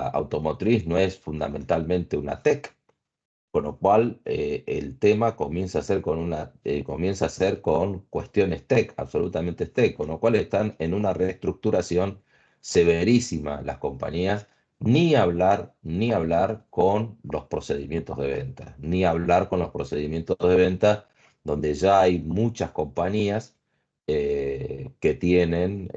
automotriz no es fundamentalmente una tech, con lo cual, el tema comienza a ser con cuestiones tech, absolutamente tech, con lo cual están en una reestructuración severísima las compañías, ni hablar con los procedimientos de venta, ni hablar con los procedimientos de venta, donde ya hay muchas compañías que tienen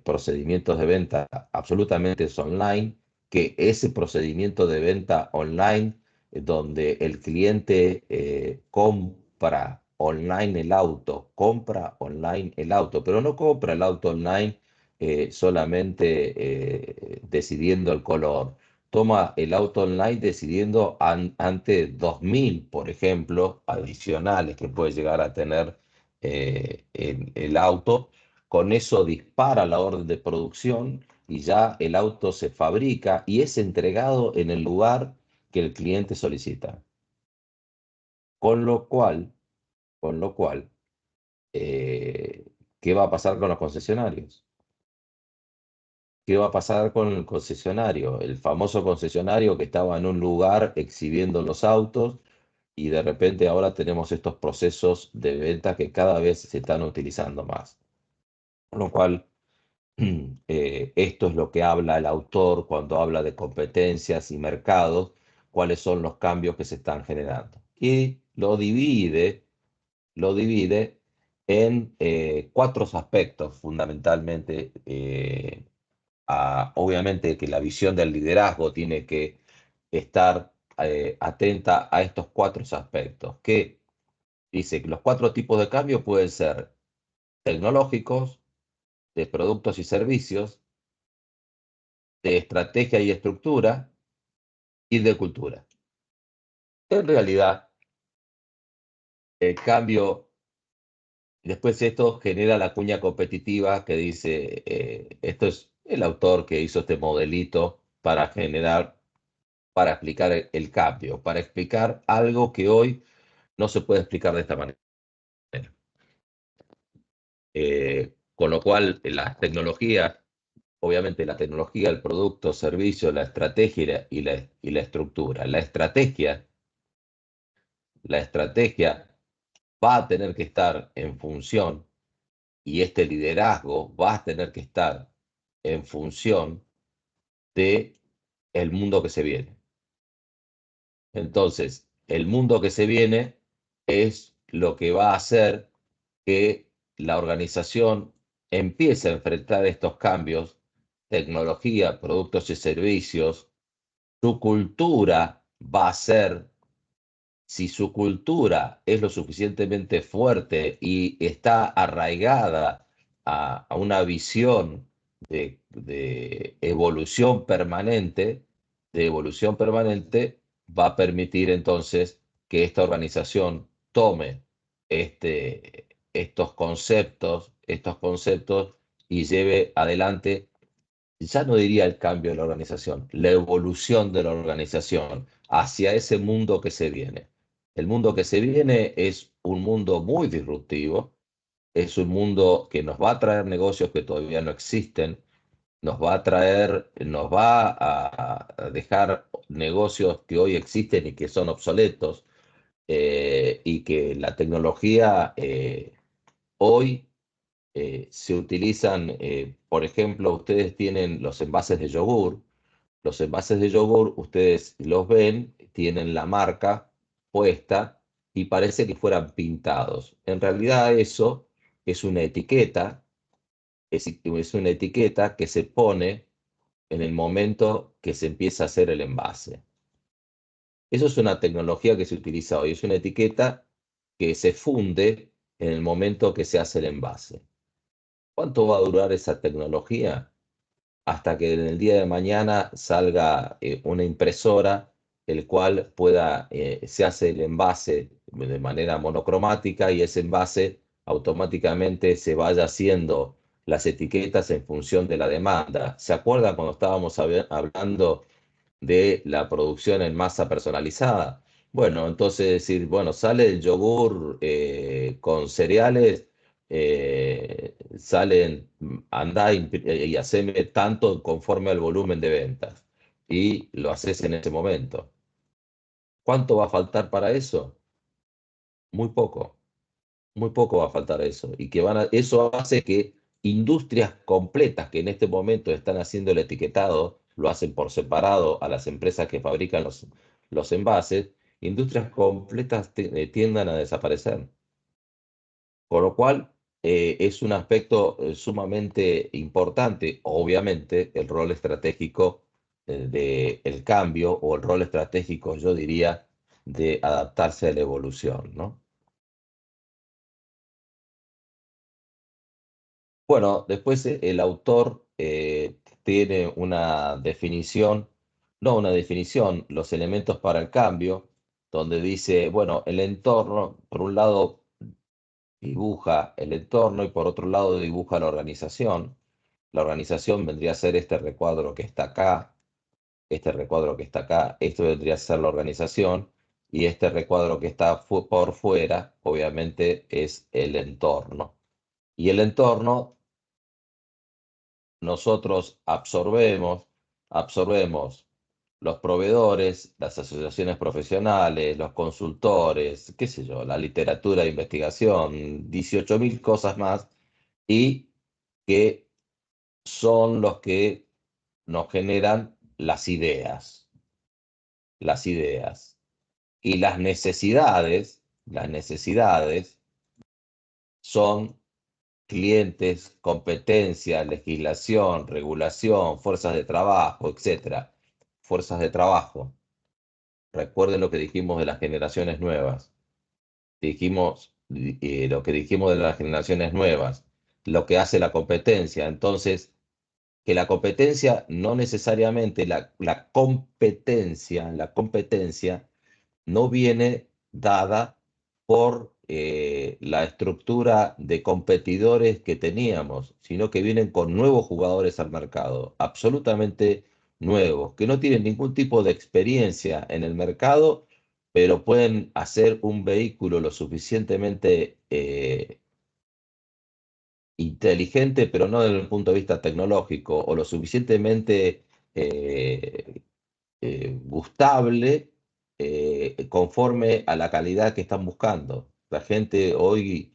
procedimientos de venta absolutamente online, que ese procedimiento de venta online donde el cliente compra online el auto, pero no compra el auto online solamente decidiendo el color. Toma el auto online decidiendo ante 2.000, por ejemplo, adicionales que puede llegar a tener el auto. Con eso dispara la orden de producción y ya el auto se fabrica y es entregado en el lugar que el cliente solicita. Con lo cual, con lo cual, eh, ¿qué va a pasar con los concesionarios? ¿Qué va a pasar con el concesionario? El famoso concesionario que estaba en un lugar exhibiendo los autos y de repente ahora tenemos estos procesos de venta que cada vez se están utilizando más. Con lo cual, esto es lo que habla el autor cuando habla de competencias y mercados, cuáles son los cambios que se están generando. Y lo divide en cuatro aspectos fundamentalmente. Obviamente que la visión del liderazgo tiene que estar atenta a estos cuatro aspectos, que dice que los cuatro tipos de cambio pueden ser tecnológicos, de productos y servicios, de estrategia y estructura y de cultura. En realidad, el cambio, después esto genera la cuña competitiva que dice, esto es el autor que hizo este modelito para explicar el cambio, para explicar algo que hoy no se puede explicar de esta manera. Con lo cual, las tecnologías obviamente la tecnología, el producto, servicio, la estrategia y la estructura. La estrategia va a tener que estar en función, y este liderazgo va a tener que estar en función de el mundo que se viene. Entonces, el mundo que se viene es lo que va a hacer que la organización empiece a enfrentar estos cambios, tecnología, productos y servicios. Su cultura va a ser, si su cultura es lo suficientemente fuerte y está arraigada a una visión de evolución permanente, va a permitir entonces que esta organización tome estos conceptos y lleve adelante, ya no diría el cambio de la organización, la evolución de la organización hacia ese mundo que se viene. El mundo que se viene es un mundo muy disruptivo, es un mundo que nos va a traer negocios que todavía no existen, nos va a dejar negocios que hoy existen y que son obsoletos, y que la tecnología hoy se utilizan, por ejemplo, ustedes tienen los envases de yogur. Los envases de yogur, ustedes los ven, tienen la marca puesta y parece que fueran pintados. En realidad eso es una etiqueta, es una etiqueta que se pone en el momento que se empieza a hacer el envase. Eso es una tecnología que se utiliza hoy, es una etiqueta que se funde en el momento que se hace el envase. ¿Cuánto va a durar esa tecnología? Hasta que en el día de mañana salga una impresora, el cual se hace el envase de manera monocromática y ese envase automáticamente se vaya haciendo las etiquetas en función de la demanda. ¿Se acuerdan cuando estábamos hablando de la producción en masa personalizada? Bueno, entonces decir, bueno, sale el yogur con cereales, anda y haceme tanto conforme al volumen de ventas. Y lo haces en ese momento. ¿Cuánto va a faltar para eso? Muy poco. Muy poco va a faltar eso. Y eso hace que industrias completas que en este momento están haciendo el etiquetado, lo hacen por separado a las empresas que fabrican los envases, industrias completas tiendan a desaparecer. Con lo cual, es un aspecto sumamente importante, obviamente, el rol estratégico del cambio, o el rol estratégico, yo diría, de adaptarse a la evolución, ¿no? Bueno, después el autor tiene una definición, no una definición, los elementos para el cambio, donde dice, bueno, el entorno, por un lado dibuja el entorno y por otro lado dibuja la organización. La organización vendría a ser este recuadro que está acá, este recuadro que está acá, esto vendría a ser la organización, y este recuadro que está por fuera, obviamente, es el entorno. Y el entorno nosotros absorbemos los proveedores, las asociaciones profesionales, los consultores, qué sé yo, la literatura de investigación, 18.000 cosas más, y que son los que nos generan las ideas. Y las necesidades son clientes, competencia, legislación, regulación, fuerzas de trabajo, etcétera. Fuerzas de trabajo. Recuerden lo que dijimos de las generaciones nuevas. Lo que dijimos de las generaciones nuevas, lo que hace la competencia. Entonces, que la competencia no necesariamente, la competencia no viene dada por la estructura de competidores que teníamos, sino que vienen con nuevos jugadores al mercado, absolutamente nuevos, que no tienen ningún tipo de experiencia en el mercado, pero pueden hacer un vehículo lo suficientemente inteligente, pero no desde el punto de vista tecnológico, o lo suficientemente eh, gustable, conforme a la calidad que están buscando. La gente hoy,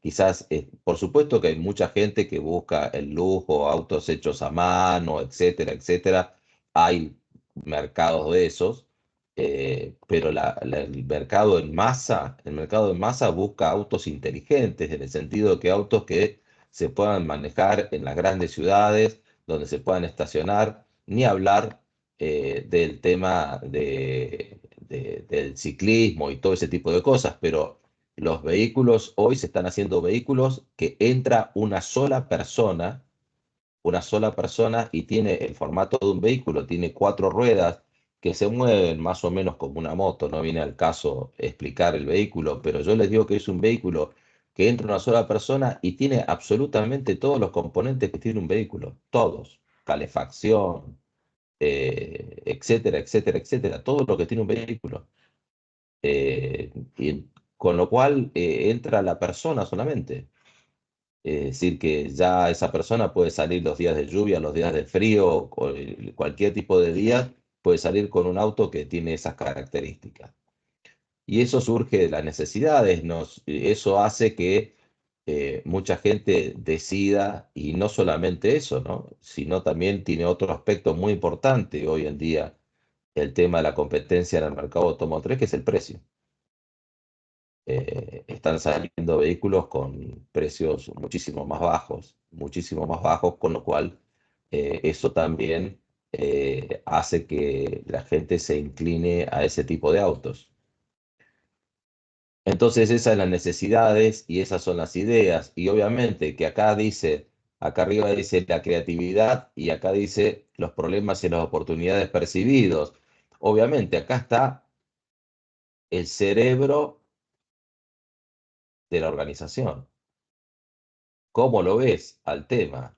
quizás, por supuesto que hay mucha gente que busca el lujo, autos hechos a mano, etcétera, etcétera. Hay mercados de esos, pero el mercado en masa busca autos inteligentes, en el sentido de que autos que se puedan manejar en las grandes ciudades, donde se puedan estacionar, ni hablar del tema del ciclismo y todo ese tipo de cosas, pero los vehículos hoy se están haciendo vehículos que entra una sola persona y tiene el formato de un vehículo, tiene cuatro ruedas que se mueven más o menos como una moto, no viene al caso explicar el vehículo, pero yo les digo que es un vehículo que entra una sola persona y tiene absolutamente todos los componentes que tiene un vehículo, todos, calefacción, etcétera, etcétera, etcétera, todo lo que tiene un vehículo. Con lo cual entra la persona solamente. Es decir, que ya esa persona puede salir los días de lluvia, los días de frío, cualquier tipo de día, puede salir con un auto que tiene esas características. Y eso surge de las necesidades, eso hace que mucha gente decida, y no solamente eso, ¿no? Sino también tiene otro aspecto muy importante hoy en día, el tema de la competencia en el mercado automotriz, que es el precio. Están saliendo vehículos con precios muchísimo más bajos, con lo cual eso también hace que la gente se incline a ese tipo de autos. Entonces esas son las necesidades y esas son las ideas. Y obviamente que acá arriba dice la creatividad y acá dice los problemas y las oportunidades percibidos. Obviamente acá está el cerebro de la organización. ¿Cómo lo ves al tema?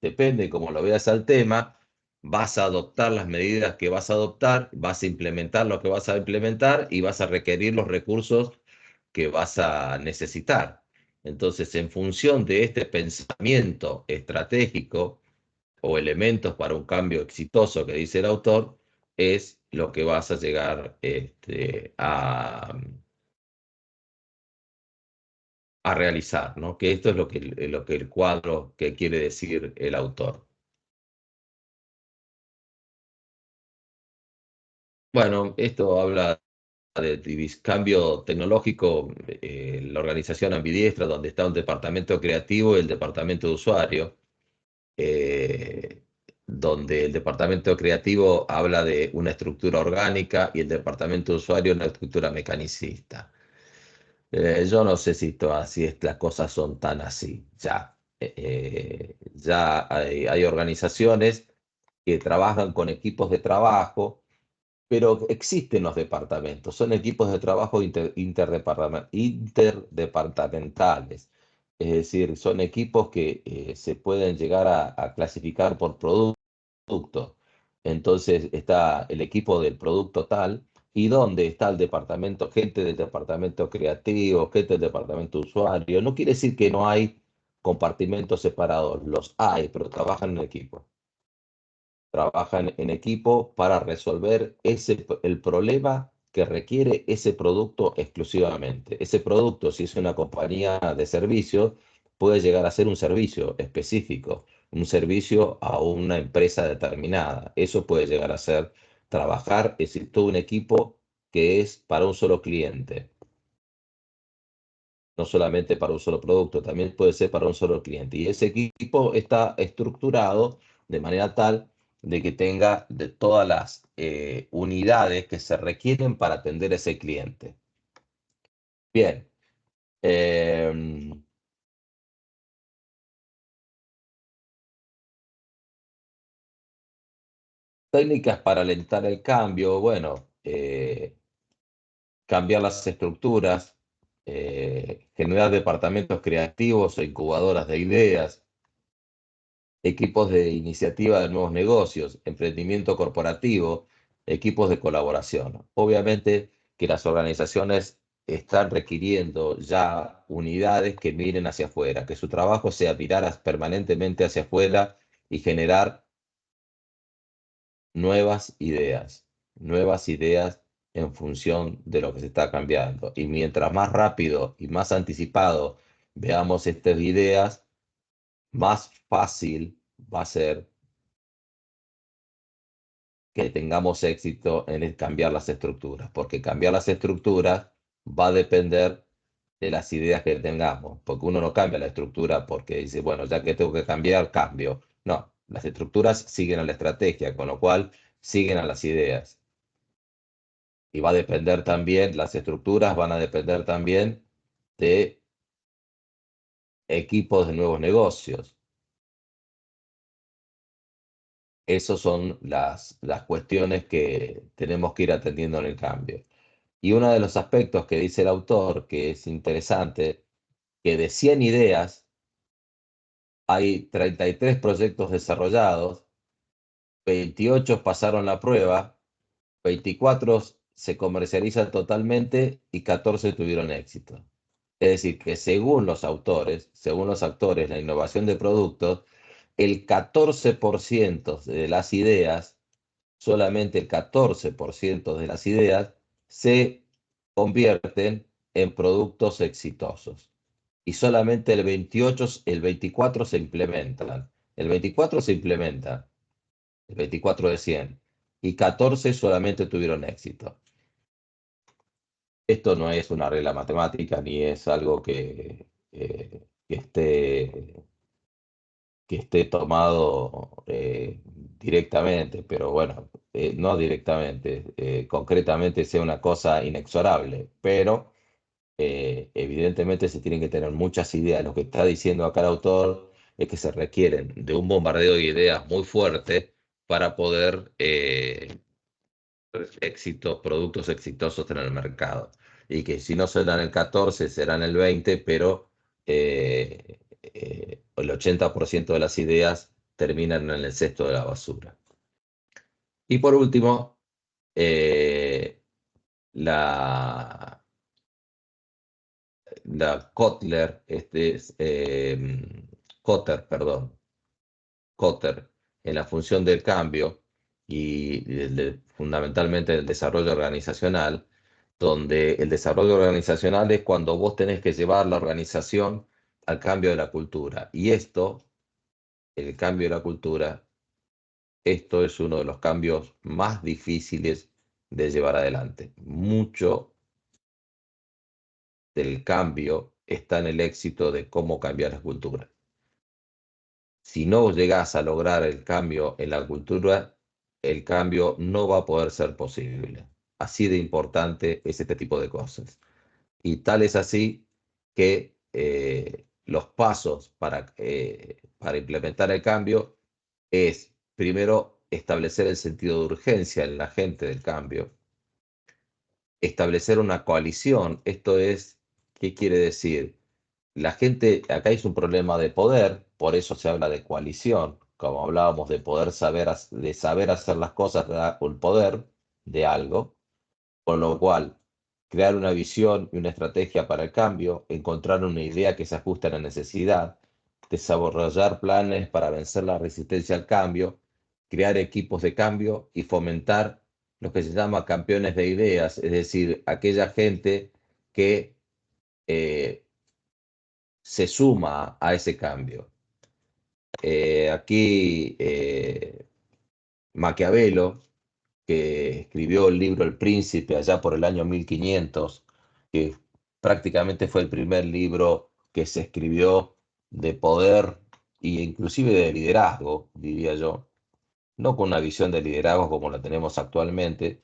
Depende de cómo lo veas al tema, vas a adoptar las medidas que vas a adoptar, vas a implementar lo que vas a implementar y vas a requerir los recursos que vas a necesitar. Entonces, en función de este pensamiento estratégico o elementos para un cambio exitoso que dice el autor, es lo que vas a llegar a realizar, ¿no? Que esto es lo que el cuadro que quiere decir el autor. Bueno, esto habla de cambio tecnológico, la organización ambidiestra, donde está un departamento creativo y el departamento de usuario, eh, donde el departamento creativo habla de una estructura orgánica y el departamento de usuario una estructura mecanicista. Yo no sé si las cosas son tan así. Ya hay organizaciones que trabajan con equipos de trabajo, pero existen los departamentos, son equipos de trabajo interdepartamentales. Es decir, son equipos que se pueden llegar a clasificar por producto. Entonces está el equipo del producto tal, y donde está el departamento, gente del departamento creativo, gente del departamento usuario. No quiere decir que no hay compartimentos separados, los hay, pero trabajan en equipo para resolver el problema que requiere ese producto exclusivamente. Ese producto, si es una compañía de servicios, puede llegar a ser un servicio específico, un servicio a una empresa determinada. Eso puede llegar a ser trabajar, es decir, todo un equipo que es para un solo cliente, no solamente para un solo producto, también puede ser para un solo cliente. Y ese equipo está estructurado de manera tal de que tenga de todas las unidades que se requieren para atender a ese cliente. Bien. Técnicas para alentar el cambio, bueno, cambiar las estructuras, generar departamentos creativos o incubadoras de ideas, equipos de iniciativa de nuevos negocios, emprendimiento corporativo, equipos de colaboración. Obviamente que las organizaciones están requiriendo ya unidades que miren hacia afuera, que su trabajo sea mirar permanentemente hacia afuera y generar nuevas ideas en función de lo que se está cambiando. Y mientras más rápido y más anticipado veamos estas ideas, más fácil va a ser que tengamos éxito en cambiar las estructuras, porque cambiar las estructuras va a depender de las ideas que tengamos, porque uno no cambia la estructura porque dice, bueno, ya que tengo que cambiar, cambio. No, las estructuras siguen a la estrategia, con lo cual siguen a las ideas. Y va a depender también, las estructuras van a depender también de equipos de nuevos negocios. Esas son las cuestiones que tenemos que ir atendiendo en el cambio. Y uno de los aspectos que dice el autor, que es interesante, que de 100 ideas hay 33 proyectos desarrollados, 28 pasaron la prueba, 24 se comercializan totalmente y 14 tuvieron éxito. Es decir, que según los autores, la innovación de productos, el 14% de las ideas, solamente el 14% de las ideas se convierten en productos exitosos. Y solamente el 24 se implementan. El 24 se implementan, el 24 de 100. Y 14 solamente tuvieron éxito. Esto no es una regla matemática ni es algo que esté tomado directamente, pero bueno, no directamente, concretamente sea una cosa inexorable, pero evidentemente se tienen que tener muchas ideas. Lo que está diciendo acá el autor es que se requieren de un bombardeo de ideas muy fuerte para poder productos exitosos en el mercado. Y que si no serán el 14, serán el 20, pero el 80% de las ideas terminan en el cesto de la basura. Y por último, eh, la, Kotter, perdón, Kotter, en la función del cambio y fundamentalmente el desarrollo organizacional, donde el desarrollo organizacional es cuando vos tenés que llevar la organización al cambio de la cultura. Y el cambio de la cultura, esto es uno de los cambios más difíciles de llevar adelante. Mucho del cambio está en el éxito de cómo cambiar la cultura. Si no llegas a lograr el cambio en la cultura, el cambio no va a poder ser posible. Así de importante es este tipo de cosas. Y tal es así que los pasos para implementar el cambio es, primero, establecer el sentido de urgencia en la gente del cambio, establecer una coalición. Esto es, ¿qué quiere decir? La gente, acá es un problema de poder, por eso se habla de coalición, como hablábamos de de saber hacer las cosas, da un poder de algo, con lo cual crear una visión y una estrategia para el cambio, encontrar una idea que se ajuste a la necesidad, desarrollar planes para vencer la resistencia al cambio, crear equipos de cambio y fomentar lo que se llama campeones de ideas, es decir, aquella gente que eh, se suma a ese cambio. Aquí Maquiavelo, que escribió el libro El Príncipe allá por el año 1500, que prácticamente fue el primer libro que se escribió de poder e inclusive de liderazgo, diría yo, no con una visión de liderazgo como la tenemos actualmente.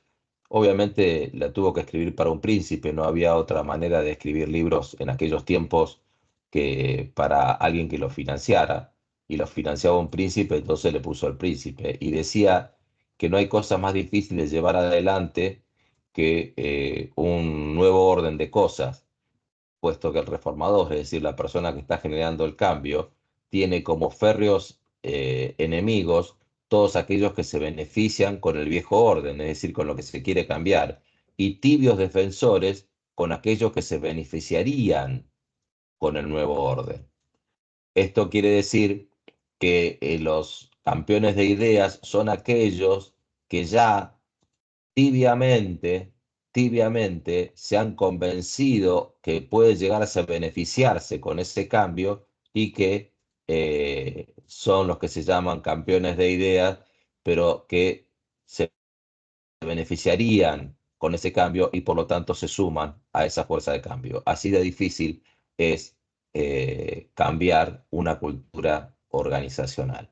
Obviamente la tuvo que escribir para un príncipe, no había otra manera de escribir libros en aquellos tiempos que para alguien que lo financiara, y lo financiaba un príncipe, entonces le puso al príncipe, y decía que no hay cosa más difícil de llevar adelante que un nuevo orden de cosas, puesto que el reformador, es decir, la persona que está generando el cambio, tiene como férreos enemigos todos aquellos que se benefician con el viejo orden, es decir, con lo que se quiere cambiar, y tibios defensores con aquellos que se beneficiarían con el nuevo orden. Esto quiere decir que los campeones de ideas son aquellos que ya tibiamente, tibiamente se han convencido que puede llegar a beneficiarse con ese cambio y que son los que se llaman campeones de ideas, pero que se beneficiarían con ese cambio y por lo tanto se suman a esa fuerza de cambio. Así de difícil es cambiar una cultura organizacional.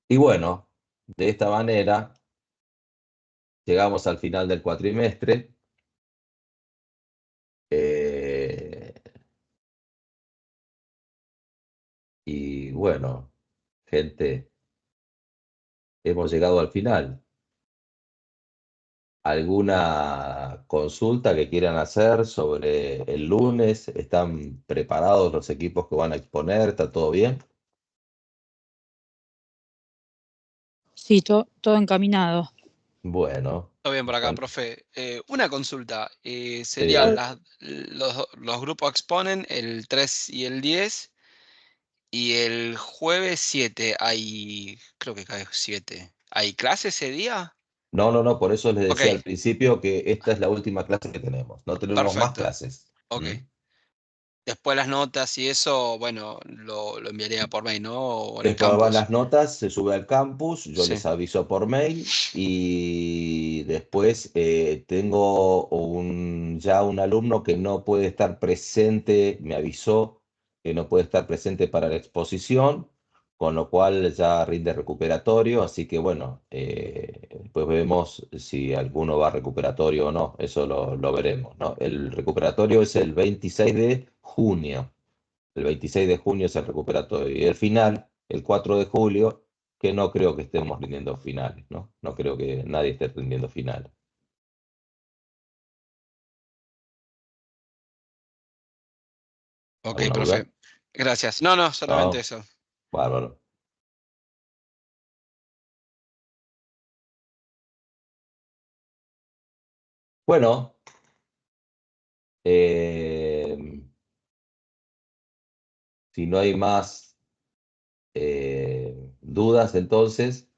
Y bueno, de esta manera llegamos al final del cuatrimestre. eh, y bueno, gente, hemos llegado al final. ¿Alguna consulta que quieran hacer sobre el lunes? ¿Están preparados los equipos que van a exponer? ¿Está todo bien? Sí, todo encaminado. Bueno, Todo bien por acá, bueno, profe. Una consulta. sí. Serían los grupos exponen el 3 y el 10 y el jueves 7 hay, creo que cae 7. ¿Hay clase ese día? No, no, no, por eso les Ok, decía al principio que esta es la última clase que tenemos. No tenemos más perfecto. clases. Ok. ¿Mm? Después las notas y eso, bueno, lo enviaría por mail, ¿no? O en el Después van campus. las notas, se sube al campus, yo Sí. les aviso por mail y después tengo ya un alumno que no puede estar presente, me avisó que no puede estar presente para la exposición, con lo cual ya rinde recuperatorio, así que bueno, pues vemos si alguno va a recuperatorio o no, eso lo veremos, ¿no? El recuperatorio es el 26 de junio. El 26 de junio es el recuperatorio. Y el final, el 4 de julio, que no creo que estemos rindiendo finales, ¿no? No creo que nadie esté rindiendo finales. Ok, ¿Alguna duda? profe. Gracias. No, no, solamente No, eso. bárbaro. Bueno, eh, si no hay más dudas, entonces